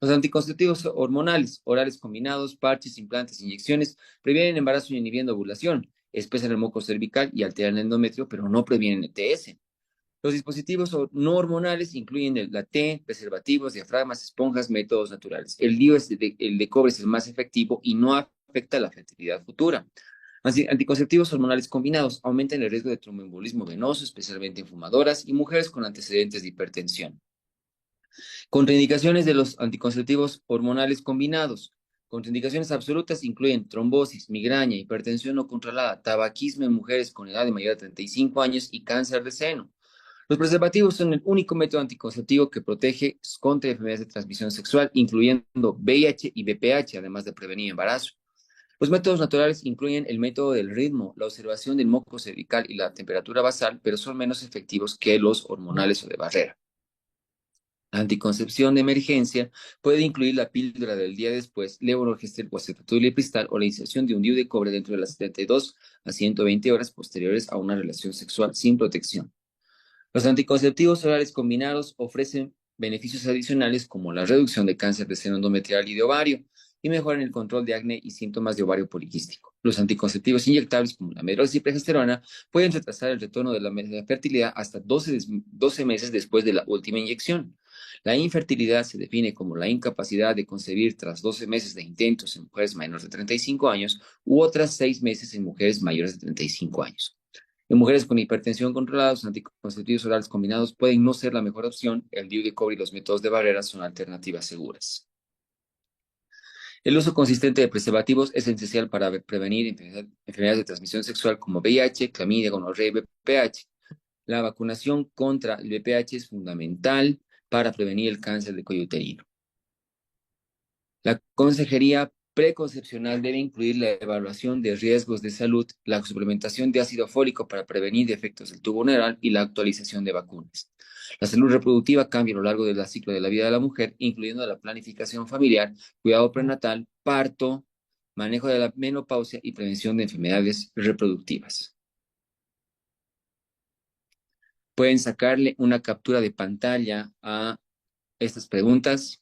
A: Los anticonceptivos hormonales, orales combinados, parches, implantes, inyecciones, previenen embarazo y inhibiendo ovulación, espesan el moco cervical y alteran el endometrio, pero no previenen ETS. Los dispositivos no hormonales incluyen la T, preservativos, diafragmas, esponjas, métodos naturales. El DIU, el de cobre, es el más efectivo y no afecta la fertilidad futura. Anticonceptivos hormonales combinados aumentan el riesgo de tromboembolismo venoso, especialmente en fumadoras y mujeres con antecedentes de hipertensión. Contraindicaciones de los anticonceptivos hormonales combinados. Contraindicaciones absolutas incluyen trombosis, migraña, hipertensión no controlada, tabaquismo en mujeres con edad de mayor de 35 años y cáncer de seno. Los preservativos son el único método anticonceptivo que protege contra enfermedades de transmisión sexual, incluyendo VIH y VPH, además de prevenir embarazo. Los métodos naturales incluyen el método del ritmo, la observación del moco cervical y la temperatura basal, pero son menos efectivos que los hormonales o de barrera. La anticoncepción de emergencia puede incluir la píldora del día después, levonorgestrel o acetato-lipristal, o la inserción de un DIU de cobre dentro de las 72 a 120 horas posteriores a una relación sexual sin protección. Los anticonceptivos orales combinados ofrecen beneficios adicionales como la reducción de cáncer de seno endometrial y de ovario y mejoran el control de acné y síntomas de ovario poliquístico. Los anticonceptivos inyectables como la medroxi-progesterona pueden retrasar el retorno de la fertilidad hasta 12 meses después de la última inyección. La infertilidad se define como la incapacidad de concebir tras 12 meses de intentos en mujeres menores de 35 años u otras 6 meses en mujeres mayores de 35 años. En mujeres con hipertensión controlada, los anticonceptivos orales combinados pueden no ser la mejor opción. El DIU de cobre y los métodos de barrera son alternativas seguras. El uso consistente de preservativos es esencial para prevenir enfermedades de transmisión sexual como VIH, clamidia, gonorrea y VPH. La vacunación contra el VPH es fundamental para prevenir el cáncer de cuello uterino. La consejería preconcepcional debe incluir la evaluación de riesgos de salud, la suplementación de ácido fólico para prevenir defectos del tubo neural y la actualización de vacunas. La salud reproductiva cambia a lo largo del ciclo de la vida de la mujer, incluyendo la planificación familiar, cuidado prenatal, parto, manejo de la menopausia y prevención de enfermedades reproductivas. Pueden sacarle una captura de pantalla a estas preguntas.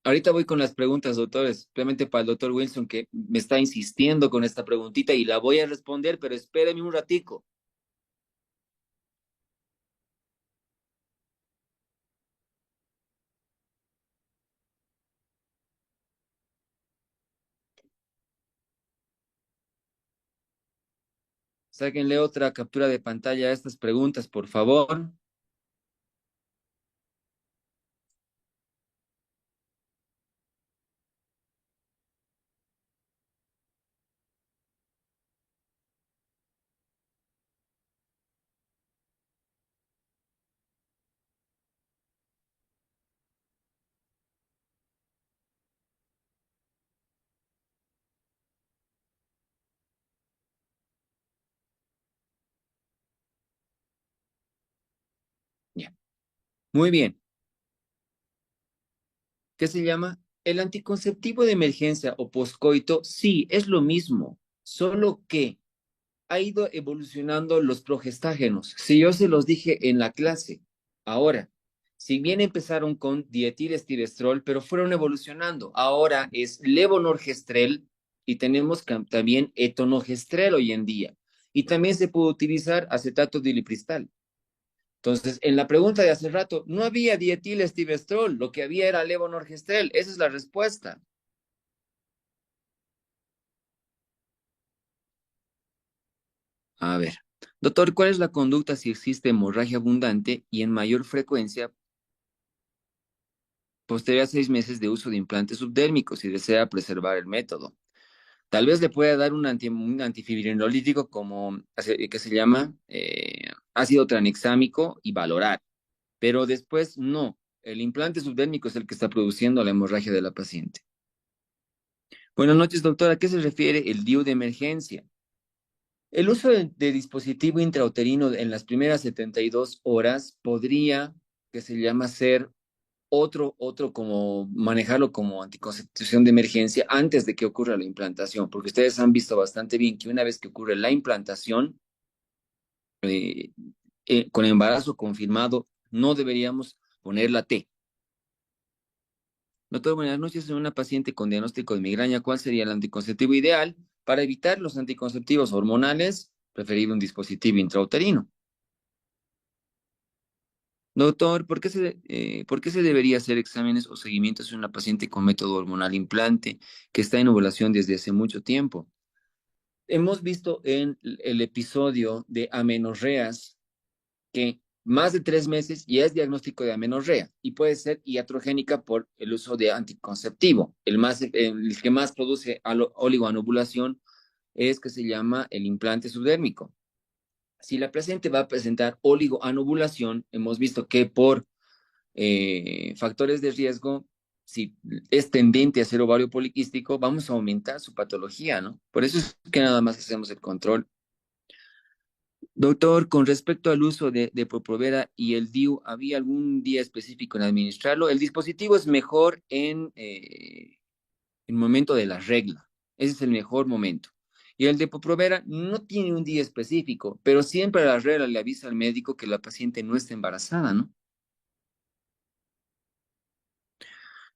A: Ahorita voy con las preguntas, doctores, simplemente para el doctor Wilson, que me está insistiendo con esta preguntita y la voy a responder, pero espéreme un ratico. Sáquenle otra captura de pantalla a estas preguntas, por favor. Ya. Muy bien. ¿Qué se llama? El anticonceptivo de emergencia o poscoito, sí, es lo mismo, solo que ha ido evolucionando los progestágenos. Si yo se los dije en la clase, Ahora, si bien empezaron con dietilestilbestrol, pero fueron evolucionando. Ahora es levonorgestrel y tenemos también etonogestrel hoy en día. Y también se puede utilizar acetato dilipristal. Entonces, en la pregunta de hace rato, no había dietilestilbestrol, lo que había era levonorgestrel. Esa es la respuesta. A ver, doctor, ¿cuál es la conducta si existe hemorragia abundante y en mayor frecuencia posterior a 6 meses de uso de implantes subdérmicos y desea preservar el método? Tal vez le pueda dar un antifibrinolítico como, que se llama ácido tranexámico y valorar, pero después no. El implante subdérmico es el que está produciendo la hemorragia de la paciente. Buenas noches, doctora. ¿A qué se refiere el DIU de emergencia? El uso de dispositivo intrauterino en las primeras 72 horas podría, que se llama, ser otro como manejarlo como anticoncepción de emergencia antes de que ocurra la implantación, porque ustedes han visto bastante bien que una vez que ocurre la implantación, con embarazo confirmado, no deberíamos poner la T. Doctor, buenas noches. En una paciente con diagnóstico de migraña, ¿cuál sería el anticonceptivo ideal? Para evitar los anticonceptivos hormonales, preferir un dispositivo intrauterino. Doctor, ¿por qué se debería hacer exámenes o seguimientos en una paciente con método hormonal implante que está en ovulación desde hace mucho tiempo? Hemos visto en el episodio de amenorreas que más de 3 meses ya es diagnóstico de amenorrea y puede ser iatrogénica por el uso de anticonceptivo. El que más produce oligoanovulación es que se llama el implante subdérmico. Si la paciente va a presentar oligoanovulación, hemos visto que por factores de riesgo, si es tendente a ser ovario poliquístico, vamos a aumentar su patología, ¿no? Por eso es que nada más hacemos el control. Doctor, con respecto al uso de Depo-Provera y el DIU, ¿había algún día específico en administrarlo? El dispositivo es mejor en el momento de la regla. Ese es el mejor momento. Y el Depo-Provera no tiene un día específico, pero siempre a la regla le avisa al médico que la paciente no está embarazada, ¿no?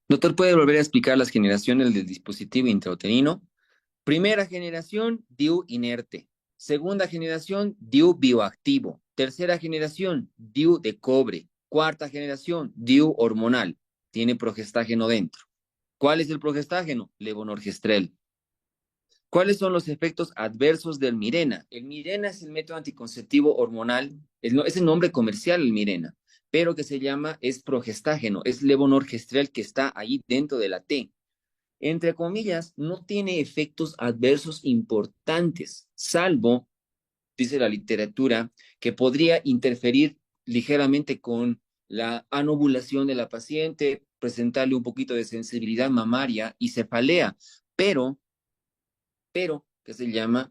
A: Doctor, ¿puede volver a explicar las generaciones del dispositivo intrauterino? Primera generación, DIU inerte. Segunda generación, DIU bioactivo. Tercera generación, DIU de cobre. Cuarta generación, DIU hormonal. Tiene progestágeno dentro. ¿Cuál es el progestágeno? Levonorgestrel. ¿Cuáles son los efectos adversos del Mirena? El Mirena es el método anticonceptivo hormonal, es el nombre comercial el Mirena, pero que es progestágeno, es levonorgestrel que está ahí dentro de la T. Entre comillas, no tiene efectos adversos importantes, salvo, dice la literatura, que podría interferir ligeramente con la anovulación de la paciente, presentarle un poquito de sensibilidad mamaria y cefalea, pero, que se llama,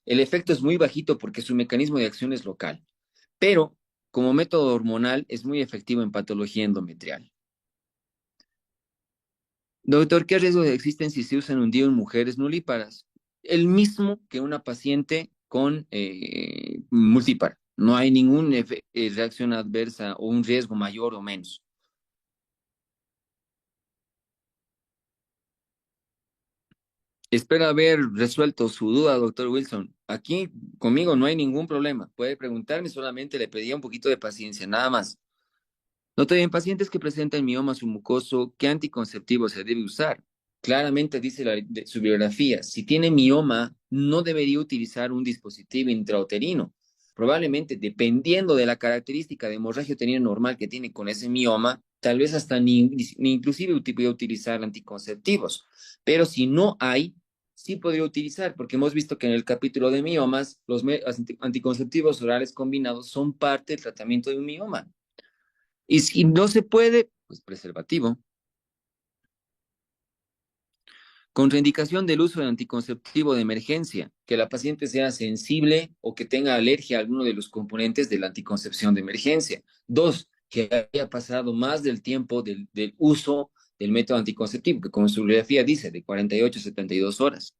A: el efecto es muy bajito porque su mecanismo de acción es local, pero como método hormonal es muy efectivo en patología endometrial. Doctor, ¿qué riesgos existen si se usan un DIU en mujeres nulíparas? El mismo que una paciente con multipar. No hay ninguna reacción adversa o un riesgo mayor o menos. Espero haber resuelto su duda, doctor Wilson. Aquí conmigo no hay ningún problema. Puede preguntarme, solamente le pedía un poquito de paciencia, nada más. Doctor, en pacientes que presentan mioma submucoso, ¿qué anticonceptivo se debe usar? Claramente dice su bibliografía, si tiene mioma, no debería utilizar un dispositivo intrauterino. Probablemente, dependiendo de la característica de hemorragia uterina normal que tiene con ese mioma, tal vez hasta ni inclusive podría utilizar anticonceptivos. Pero si no hay, sí podría utilizar, porque hemos visto que en el capítulo de miomas, los anticonceptivos orales combinados son parte del tratamiento de un mioma. Y si no se puede, pues preservativo. Contraindicación del uso de anticonceptivo de emergencia, que la paciente sea sensible o que tenga alergia a alguno de los componentes de la anticoncepción de emergencia. 2, que haya pasado más del tiempo del uso del método anticonceptivo, que como su bibliografía dice, de 48 a 72 horas.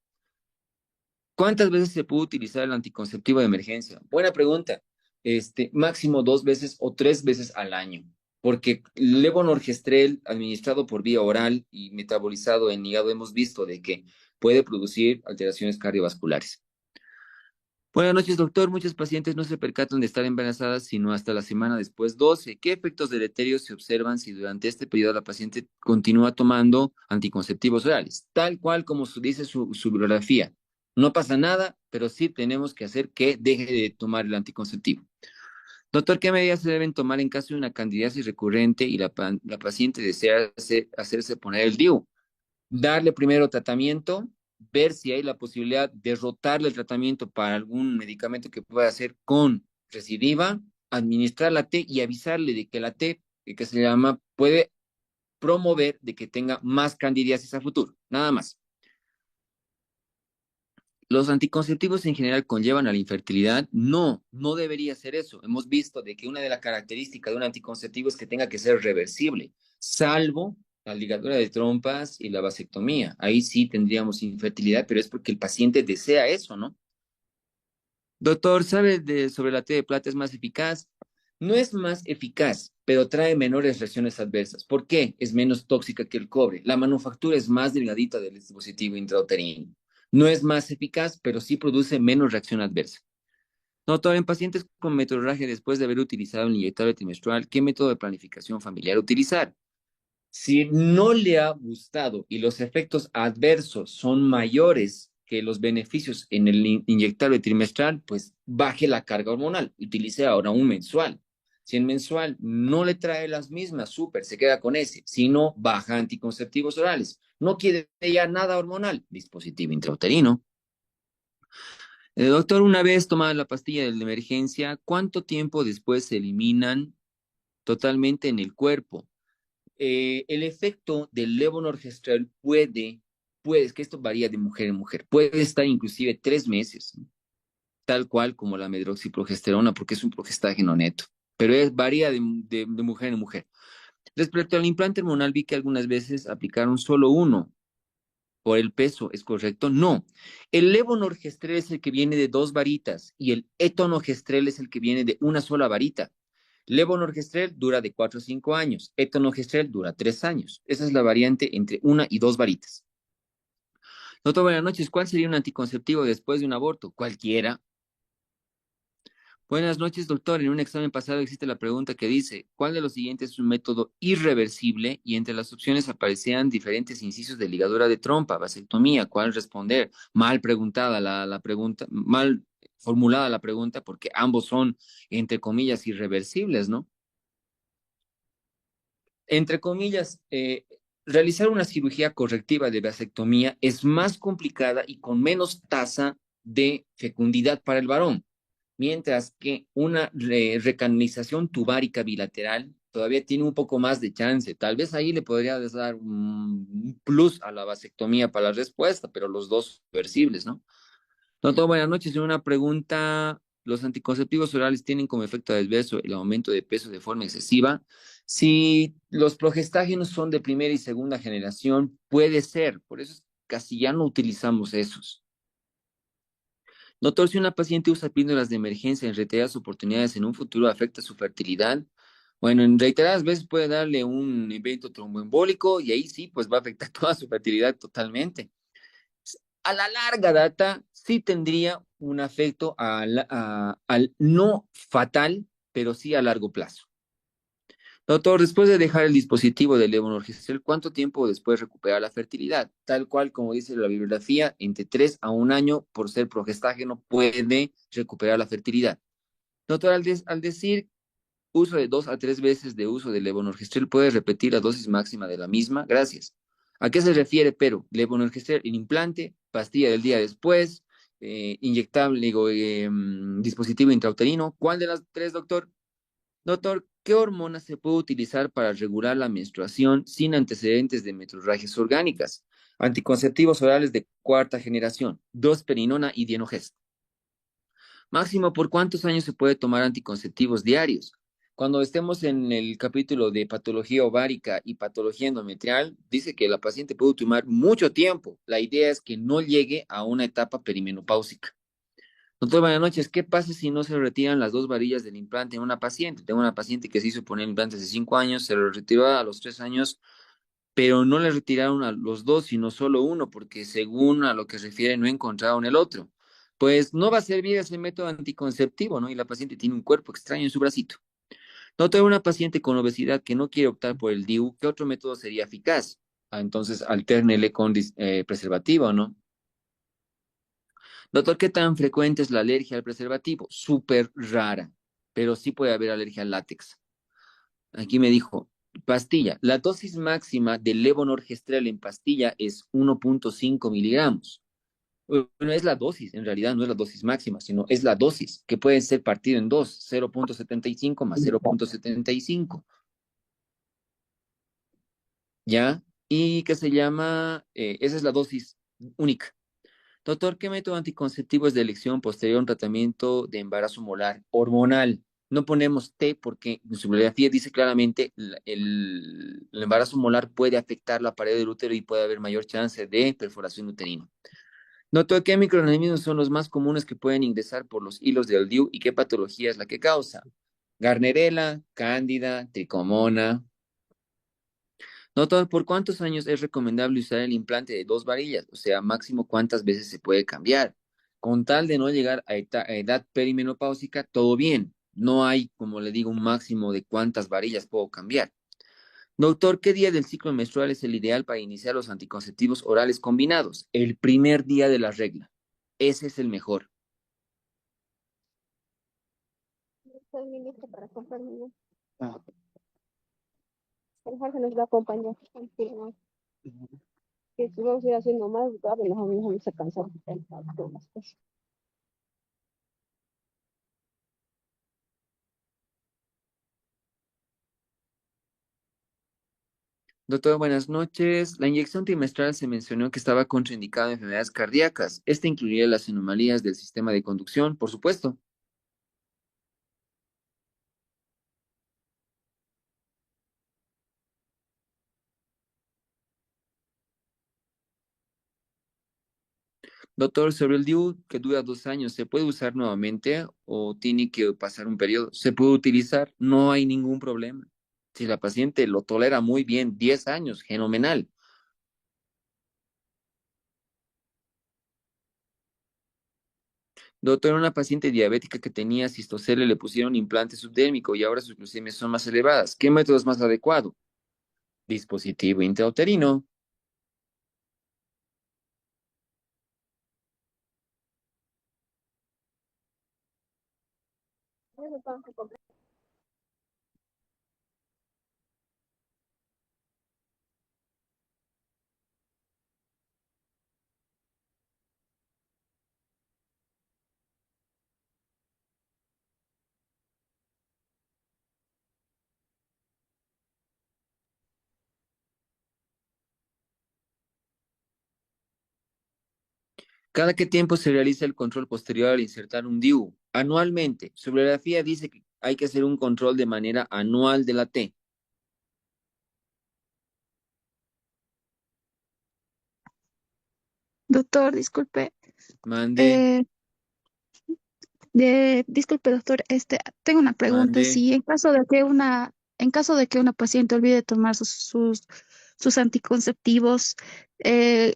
A: ¿Cuántas veces se puede utilizar el anticonceptivo de emergencia? Buena pregunta. máximo 2 veces o 3 veces al año, porque el levonorgestrel administrado por vía oral y metabolizado en hígado hemos visto de que puede producir alteraciones cardiovasculares. Buenas noches, doctor. Muchos pacientes no se percatan de estar embarazadas sino hasta la semana después 12. ¿Qué efectos deleterios se observan si durante este periodo la paciente continúa tomando anticonceptivos orales? Tal cual como dice su bibliografía. No pasa nada, pero sí tenemos que hacer que deje de tomar el anticonceptivo. Doctor, ¿qué medidas se deben tomar en caso de una candidiasis recurrente y la paciente desea hacerse poner el DIU? Darle primero tratamiento, ver si hay la posibilidad de rotarle el tratamiento para algún medicamento que pueda hacer con recidiva, administrar la T y avisarle de que la T, que se llama, puede promover de que tenga más candidiasis a futuro, nada más. ¿Los anticonceptivos en general conllevan a la infertilidad? No, no debería ser eso. Hemos visto de que una de las características de un anticonceptivo es que tenga que ser reversible, salvo la ligadura de trompas y la vasectomía. Ahí sí tendríamos infertilidad, pero es porque el paciente desea eso, ¿no? Doctor, ¿sabe sobre la T de plata es más eficaz? No es más eficaz, pero trae menores reacciones adversas. ¿Por qué? Es menos tóxica que el cobre. La manufactura es más delgadita del dispositivo intrauterino. No es más eficaz, pero sí produce menos reacción adversa. Doctor, en pacientes con metrorragia después de haber utilizado el inyectable trimestral, ¿qué método de planificación familiar utilizar? Si no le ha gustado y los efectos adversos son mayores que los beneficios en el inyectable trimestral, pues baje la carga hormonal. Utilice ahora un mensual. Si el mensual no le trae las mismas, súper, se queda con ese. Si no, baja anticonceptivos orales. No quiere ya nada hormonal, dispositivo intrauterino. Doctor, una vez tomada la pastilla de la emergencia, ¿cuánto tiempo después se eliminan totalmente en el cuerpo? El efecto del levonorgestrel es que esto varía de mujer en mujer, puede estar inclusive 3 meses, ¿no? Tal cual como la medroxiprogesterona, porque es un progestágeno neto, pero varía de mujer en mujer. Respecto al implante hormonal, vi que algunas veces aplicaron solo uno por el peso, ¿es correcto? No. El levonorgestrel es el que viene de 2 varitas y el etonogestrel es el que viene de una sola varita. Levonorgestrel dura de 4 a 5 años, etonogestrel dura 3 años. Esa es la variante entre 1 y 2 varitas. Doctor, buenas noches. ¿Cuál sería un anticonceptivo después de un aborto? Cualquiera. Buenas noches, doctor. En un examen pasado existe la pregunta que dice, ¿cuál de los siguientes es un método irreversible? Y entre las opciones aparecían diferentes incisos de ligadura de trompa, vasectomía. ¿Cuál responder? Mal preguntada la pregunta, mal formulada la pregunta, porque ambos son, entre comillas, irreversibles, ¿no? Entre comillas, realizar una cirugía correctiva de vasectomía es más complicada y con menos tasa de fecundidad para el varón, mientras que una recanalización tubárica bilateral todavía tiene un poco más de chance. Tal vez ahí le podría dar un plus a la vasectomía para la respuesta, pero los dos son reversibles, ¿no? Doctor, buenas noches. Una pregunta. ¿Los anticonceptivos orales tienen como efecto adverso el aumento de peso de forma excesiva? Si los progestágenos son de primera y segunda generación, puede ser. Por eso casi ya no utilizamos esos. Doctor, si una paciente usa píldoras de emergencia en reiteradas oportunidades en un futuro afecta su fertilidad. Bueno, en reiteradas veces puede darle un evento tromboembólico y ahí sí, pues va a afectar toda su fertilidad totalmente. A la larga data sí tendría un efecto al no fatal, pero sí a largo plazo. Doctor, después de dejar el dispositivo de levonorgestrel, ¿cuánto tiempo después recuperar la fertilidad? Tal cual como dice la bibliografía, entre 3 a 1 año por ser progestágeno puede recuperar la fertilidad. Doctor, al decir uso de 2 a 3 veces de uso de levonorgestrel, ¿puede repetir la dosis máxima de la misma? Gracias. ¿A qué se refiere, pero? Levonorgestrel en implante, pastilla del día después, inyectable, dispositivo intrauterino. ¿Cuál de las 3, doctor? Doctor, ¿qué hormona se puede utilizar para regular la menstruación sin antecedentes de metrorragias orgánicas? Anticonceptivos orales de 4ª generación, dosperinona y dienogest. Máximo, ¿por cuántos años se puede tomar anticonceptivos diarios? Cuando estemos en el capítulo de patología ovárica y patología endometrial, dice que la paciente puede tomar mucho tiempo. La idea es que no llegue a una etapa perimenopáusica. Doctor, buenas noches. ¿Qué pasa si no se retiran las dos varillas del implante en una paciente? Tengo una paciente que se hizo poner implantes hace 5 años, se lo retiró a los 3 años, pero no le retiraron a los dos, sino solo uno, porque según a lo que se refiere no encontraron el otro. Pues no va a servir ese método anticonceptivo, ¿no? Y la paciente tiene un cuerpo extraño en su bracito. Doctor, una paciente con obesidad que no quiere optar por el DIU, ¿qué otro método sería eficaz? Entonces, altérnele con preservativo, ¿no? Doctor, ¿qué tan frecuente es la alergia al preservativo? Súper rara, pero sí puede haber alergia al látex. Aquí me dijo, pastilla, la dosis máxima del levonorgestrel en pastilla es 1.5 miligramos. Bueno, es la dosis, en realidad no es la dosis máxima, sino es la dosis, que puede ser partido en dos, 0.75 más 0.75, ¿ya? Y que se llama, esa es la dosis única. Doctor, ¿qué método anticonceptivo es de elección posterior a un tratamiento de embarazo molar hormonal? No ponemos T porque en su bibliografía dice claramente el embarazo molar puede afectar la pared del útero y puede haber mayor chance de perforación uterina. Doctor, ¿qué microorganismos son los más comunes que pueden ingresar por los hilos del DIU y qué patología es la que causa? Gardnerella, Cándida, Tricomona. Doctor, ¿por cuántos años es recomendable usar el implante de dos varillas? O sea, máximo cuántas veces se puede cambiar. Con tal de no llegar a edad perimenopáusica, todo bien. No hay, como le digo, un máximo de cuántas varillas puedo cambiar. Doctor, ¿qué día del ciclo menstrual es el ideal para iniciar los anticonceptivos orales combinados? El primer día de la regla. Ese es el mejor.
E: Estoy lista para acompañarme.
A: Ah.
E: El Jorge nos va a acompañar. Tranquilo. Que si vamos a ir haciendo más, nos vamos a cansar de todas las cosas.
A: Doctor, buenas noches. La inyección trimestral se mencionó que estaba contraindicada en enfermedades cardíacas. ¿Esta incluiría las anomalías del sistema de conducción? Por supuesto. Doctor, sobre el DIU que dura 2 años, ¿se puede usar nuevamente o tiene que pasar un periodo? ¿Se puede utilizar? No hay ningún problema. Si la paciente lo tolera muy bien, 10 años, fenomenal. Doctor, una paciente diabética que tenía cistocelia le pusieron implante subdérmico y ahora sus glucemias son más elevadas. ¿Qué método es más adecuado? Dispositivo intrauterino. ¿Cada qué tiempo se realiza el control posterior al insertar un DIU? Anualmente. Su bibliografía dice que hay que hacer un control de manera anual de la T.
G: Doctor, disculpe.
A: Mande,
G: Eh, disculpe, doctor, tengo una pregunta.
A: mande.
G: Si en caso de que una paciente olvide tomar sus anticonceptivos,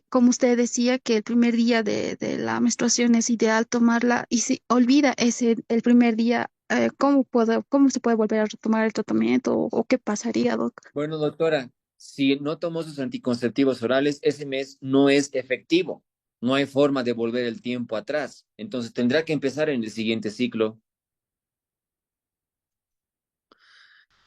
G: como usted decía que el primer día de la menstruación es ideal tomarla, y si olvida el primer día, ¿cómo se puede volver a retomar el tratamiento o qué pasaría, doc?
A: Bueno, doctora, si no tomó sus anticonceptivos orales, ese mes no es efectivo. No hay forma de volver el tiempo atrás. Entonces tendrá que empezar en el siguiente ciclo.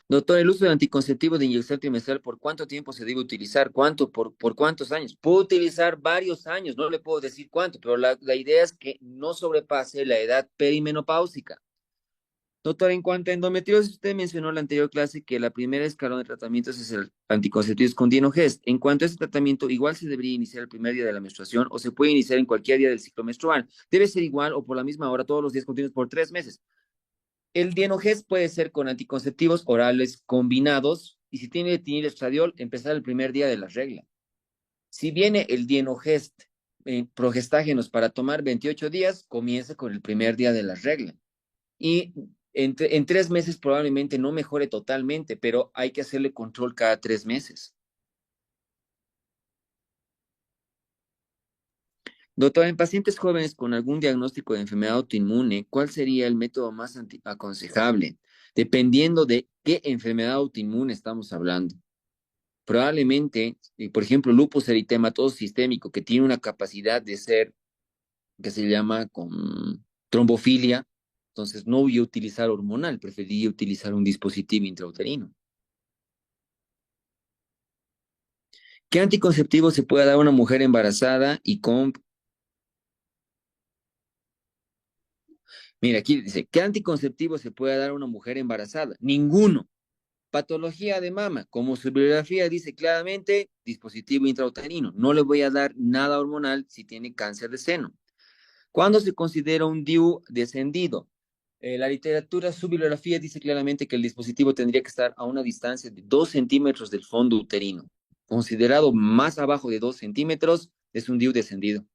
A: Doctor, el uso de anticonceptivo de inyección trimestral, ¿por cuánto tiempo se debe utilizar? ¿Cuánto? ¿Por cuántos años? Puedo utilizar varios años, no le puedo decir cuánto, pero la idea es que no sobrepase la edad perimenopáusica. Doctor, en cuanto a endometriosis, usted mencionó en la anterior clase que la primera escalón de tratamientos es el anticonceptivo con Dienogest. En cuanto a este tratamiento, igual se debería iniciar el primer día de la menstruación o se puede iniciar en cualquier día del ciclo menstrual. Debe ser igual o por la misma hora todos los días continuos por 3 meses. El Dienogest puede ser con anticonceptivos orales combinados y si tiene estradiol, empezar el primer día de la regla. Si viene el Dienogest progestágenos para tomar 28 días, comience con el primer día de la regla. Y en 3 meses probablemente no mejore totalmente, pero hay que hacerle control cada 3 meses. Doctor, en pacientes jóvenes con algún diagnóstico de enfermedad autoinmune, ¿cuál sería el método más aconsejable? Dependiendo de qué enfermedad autoinmune estamos hablando. Probablemente, por ejemplo, lupus eritematoso sistémico, que tiene una capacidad de ser, que se llama con trombofilia, entonces no voy a utilizar hormonal, preferiría utilizar un dispositivo intrauterino. ¿Qué anticonceptivo se puede dar a una mujer embarazada y con... Mira, aquí dice, ¿qué anticonceptivo se puede dar a una mujer embarazada? Ninguno. Patología de mama, como su bibliografía dice claramente, dispositivo intrauterino. No le voy a dar nada hormonal si tiene cáncer de seno. ¿Cuándo se considera un DIU descendido? La literatura, su bibliografía dice claramente que el dispositivo tendría que estar a una distancia de 2 centímetros del fondo uterino. Considerado más abajo de 2 centímetros, es un DIU descendido.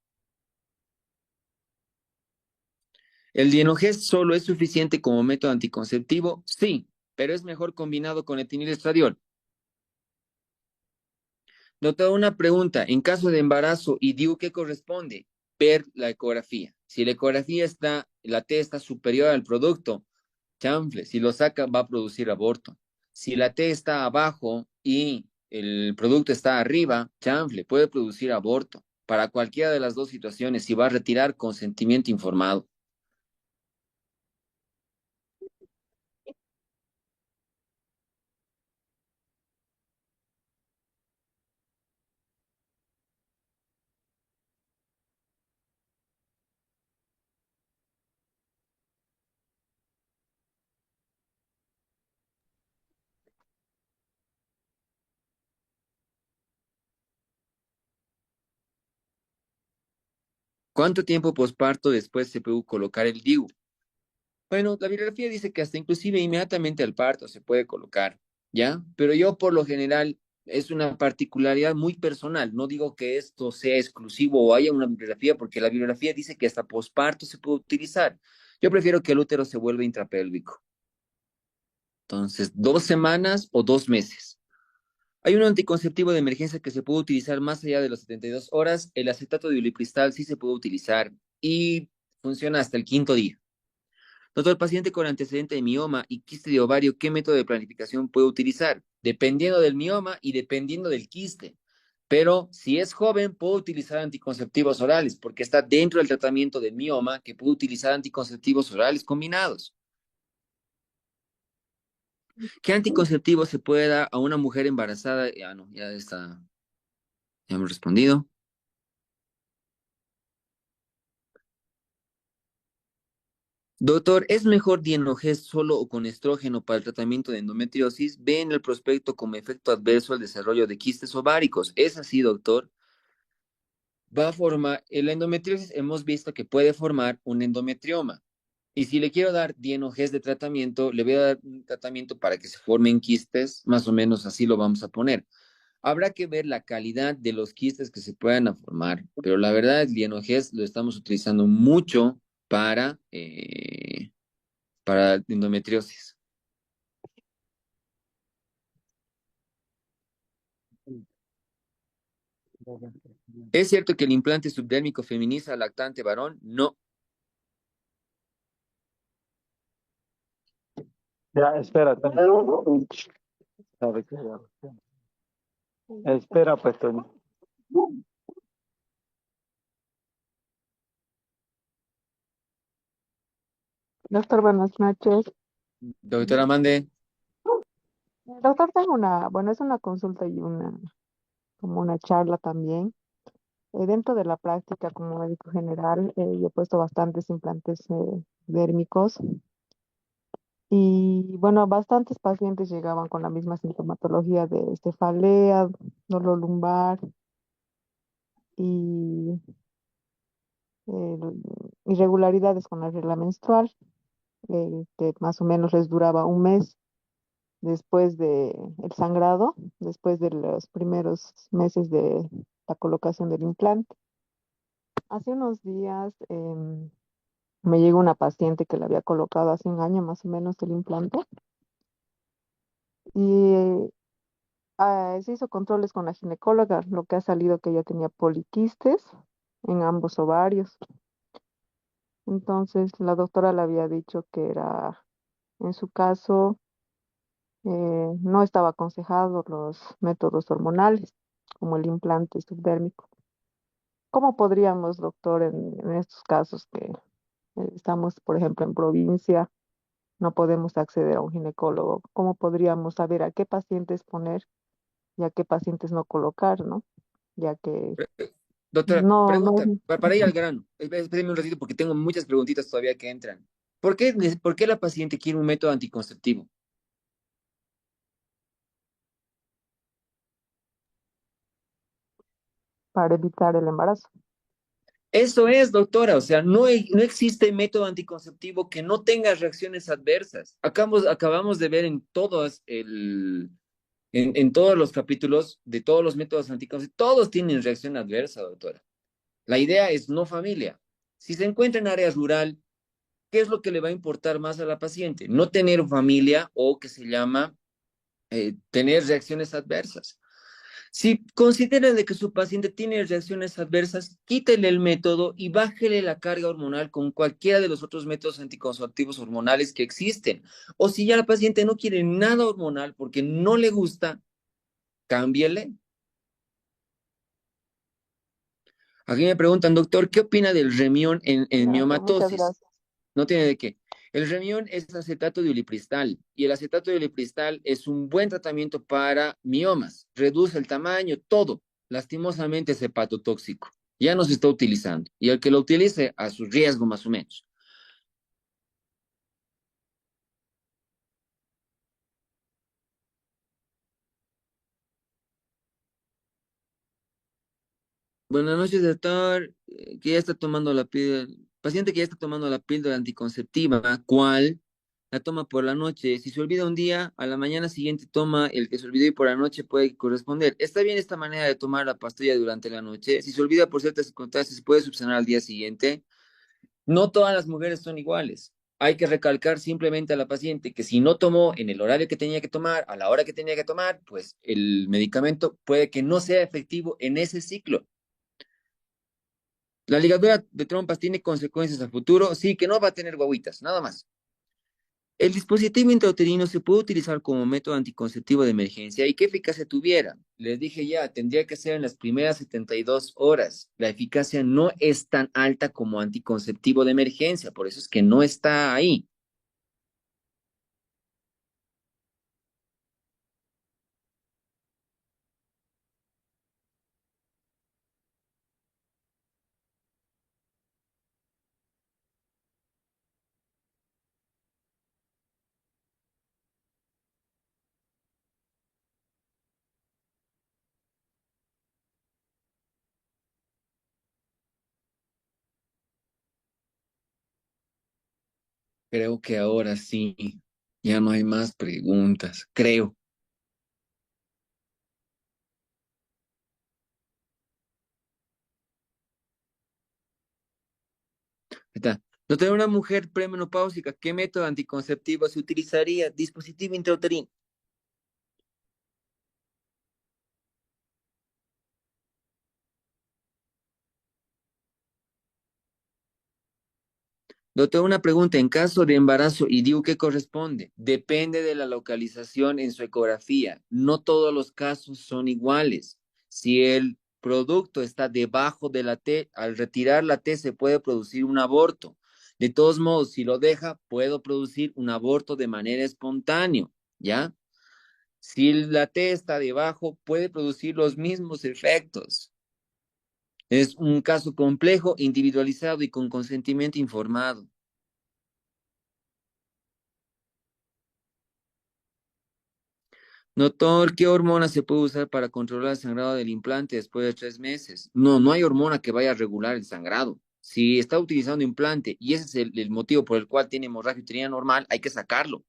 A: ¿El Dienogest solo es suficiente como método anticonceptivo? Sí, pero es mejor combinado con etinilestradiol. Doctor, una pregunta. En caso de embarazo y DIU, ¿qué corresponde? Ver la ecografía. Si la ecografía está, la T está superior al producto, chanfle, si lo saca va a producir aborto. Si la T está abajo y el producto está arriba, chanfle, puede producir aborto. Para cualquiera de las dos situaciones, si va a retirar consentimiento informado. ¿Cuánto tiempo posparto después se puede colocar el DIU? Bueno, la bibliografía dice que hasta inclusive inmediatamente al parto se puede colocar, ¿ya? Pero yo por lo general es una particularidad muy personal. No digo que esto sea exclusivo o haya una bibliografía, porque la bibliografía dice que hasta posparto se puede utilizar. Yo prefiero que el útero se vuelva intrapélvico. Entonces, 2 semanas o 2 meses. Hay un anticonceptivo de emergencia que se puede utilizar más allá de las 72 horas. El acetato de ulipristal sí se puede utilizar y funciona hasta el quinto día. Doctor, paciente con antecedente de mioma y quiste de ovario, ¿qué método de planificación puede utilizar? Dependiendo del mioma y dependiendo del quiste. Pero si es joven, puede utilizar anticonceptivos orales, porque está dentro del tratamiento del mioma que puede utilizar anticonceptivos orales combinados. ¿Qué anticonceptivo se puede dar a una mujer embarazada? Ya no, ya está, ya hemos respondido. Doctor, ¿es mejor Dienogest solo o con estrógeno para el tratamiento de endometriosis? Ve en el prospecto como efecto adverso al desarrollo de quistes ováricos. ¿Es así, doctor? Va a formar, en la endometriosis hemos visto que puede formar un endometrioma. Y si le quiero dar Dienogest de tratamiento, le voy a dar un tratamiento para que se formen quistes, más o menos así lo vamos a poner. Habrá que ver la calidad de los quistes que se puedan formar, pero la verdad, el Dienogest lo estamos utilizando mucho para endometriosis. ¿Es cierto que el implante subdérmico feminiza al lactante varón? No.
J: Ya, espérate. Espera, pues, Toño.
B: Doctor, buenas noches.
A: Doctora Mande,
B: Doctor, tengo bueno, es una consulta y como una charla también. Dentro de la práctica como médico general, yo he puesto bastantes implantes dérmicos y bueno, bastantes pacientes llegaban con la misma sintomatología de cefalea, dolor lumbar y eh, irregularidades con la regla menstrual, que más o menos les duraba un mes después de el sangrado, después de los primeros meses de la colocación del implante. Hace unos días me llegó una paciente que le había colocado hace un año más o menos el implante y se hizo controles con la ginecóloga, lo que ha salido que ella tenía poliquistes en ambos ovarios. Entonces la doctora le había dicho que era, en su caso, no estaba aconsejado los métodos hormonales, como el implante subdérmico. ¿Cómo podríamos, doctor, en estos casos que estamos, por ejemplo, en provincia, no podemos acceder a un ginecólogo? ¿Cómo podríamos saber a qué pacientes poner y a qué pacientes no colocar, ¿no? Ya que
A: Doctora,
B: no, no,
A: pregunta, para ir al grano, espéreme un ratito porque tengo muchas preguntitas todavía que entran. ¿Por qué la paciente quiere un método anticonceptivo?
B: para evitar el embarazo.
A: Eso es, doctora, o sea, no existe método anticonceptivo que no tenga reacciones adversas. Acabamos de ver en todos los capítulos de todos los métodos anticonceptivos, todos tienen reacción adversa, doctora. La idea es no familia. Si se encuentra en área rural, ¿qué es lo que le va a importar más a la paciente? No tener familia o que se llama tener reacciones adversas. Si considera de que su paciente tiene reacciones adversas, quítele el método y bájele la carga hormonal con cualquiera de los otros métodos anticonceptivos hormonales que existen. O si ya la paciente no quiere nada hormonal porque no le gusta, cámbiele. Aquí me preguntan, doctor, ¿qué opina del remión en
B: Ya, pues, muchas
A: miomatosis?
B: gracias.
A: No tiene de qué. El remión es acetato de ulipristal y el acetato de ulipristal es un buen tratamiento para miomas. Reduce el tamaño, todo. Lastimosamente es hepatotóxico. Ya no se está utilizando. Y el que lo utilice a su riesgo más o menos. Buenas noches, doctor. Que ya está tomando la píldora. Paciente que ya está tomando la píldora anticonceptiva, ¿cuál? La toma por la noche. Si se olvida un día, a la mañana siguiente toma el que se olvidó y por la noche puede corresponder. ¿Está bien esta manera de tomar la pastilla durante la noche? Si se olvida por ciertas circunstancias, ¿se puede subsanar al día siguiente? No todas las mujeres son iguales. Hay que recalcar simplemente a la paciente que si no tomó en el horario que tenía que tomar, a la hora que tenía que tomar, pues el medicamento puede que no sea efectivo en ese ciclo. La ligadura de trompas tiene consecuencias a futuro, sí, que no va a tener guaguitas, nada más. El dispositivo intrauterino se puede utilizar como método anticonceptivo de emergencia y qué eficacia tuviera. Les dije ya, tendría que ser en las primeras 72 horas. La eficacia no es tan alta como anticonceptivo de emergencia, por eso es que no está ahí. Creo que ahora sí, ya no hay más preguntas, creo. Está. No tener una mujer premenopáusica, ¿qué método anticonceptivo se utilizaría? Dispositivo intrauterino. Doctor, una pregunta. En caso de embarazo y digo ¿qué corresponde? Depende de la localización en su ecografía. No todos los casos son iguales. Si el producto está debajo de la T, al retirar la T se puede producir un aborto. De todos modos, si lo deja, puedo producir un aborto de manera espontánea, ¿ya? Si la T está debajo, puede producir los mismos efectos. Es un caso complejo, individualizado y con consentimiento informado. Doctor, ¿qué hormona se puede usar para controlar el sangrado del implante después de 3 meses? No, no hay hormona que vaya a regular el sangrado. Si está utilizando implante y ese es el motivo por el cual tiene hemorragia uterina normal, hay que sacarlo.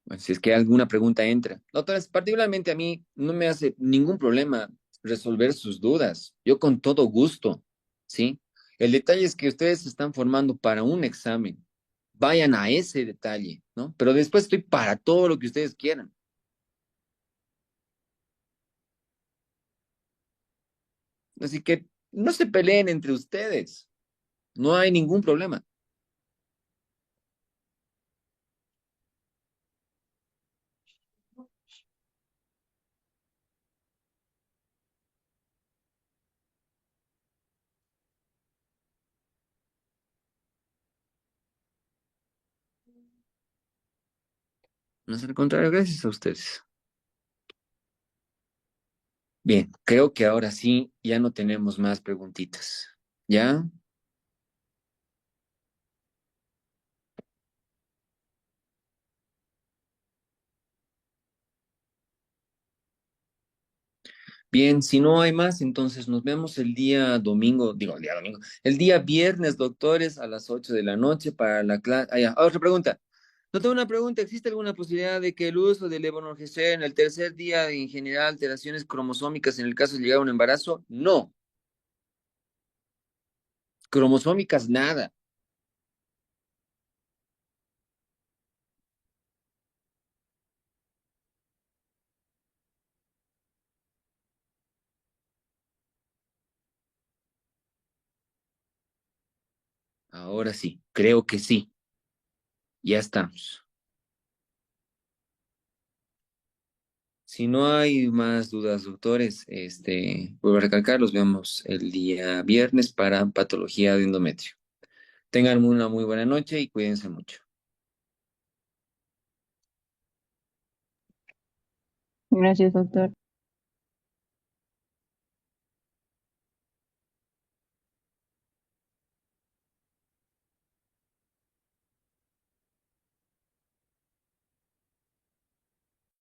A: Bueno, si es que alguna pregunta entra. Doctores, particularmente a mí no me hace ningún problema resolver sus dudas. Yo con todo gusto, ¿sí? El detalle es que ustedes se están formando para un examen. Vayan a ese detalle, ¿no? Pero después estoy para todo lo que ustedes quieran. Así que no se peleen entre ustedes. No hay ningún problema. No es al contrario, gracias a ustedes. Bien, creo que ahora sí ya no tenemos más preguntitas. ¿Ya? Bien, si no hay más, entonces nos vemos el día domingo, digo, el día domingo, el día viernes, doctores, a las 8 de la noche para la clase. Ah, ya, otra pregunta. No tengo una pregunta. ¿Existe alguna posibilidad de que el uso del levonorgestrel en el tercer día en general alteraciones cromosómicas en el caso de llegar a un embarazo? No. Cromosómicas, nada. Ahora sí, creo que sí. Ya estamos. Si no hay más dudas, doctores, vuelvo a recalcar, los vemos el día viernes para patología de endometrio. Tengan una muy buena noche y cuídense mucho.
E: Gracias, doctor.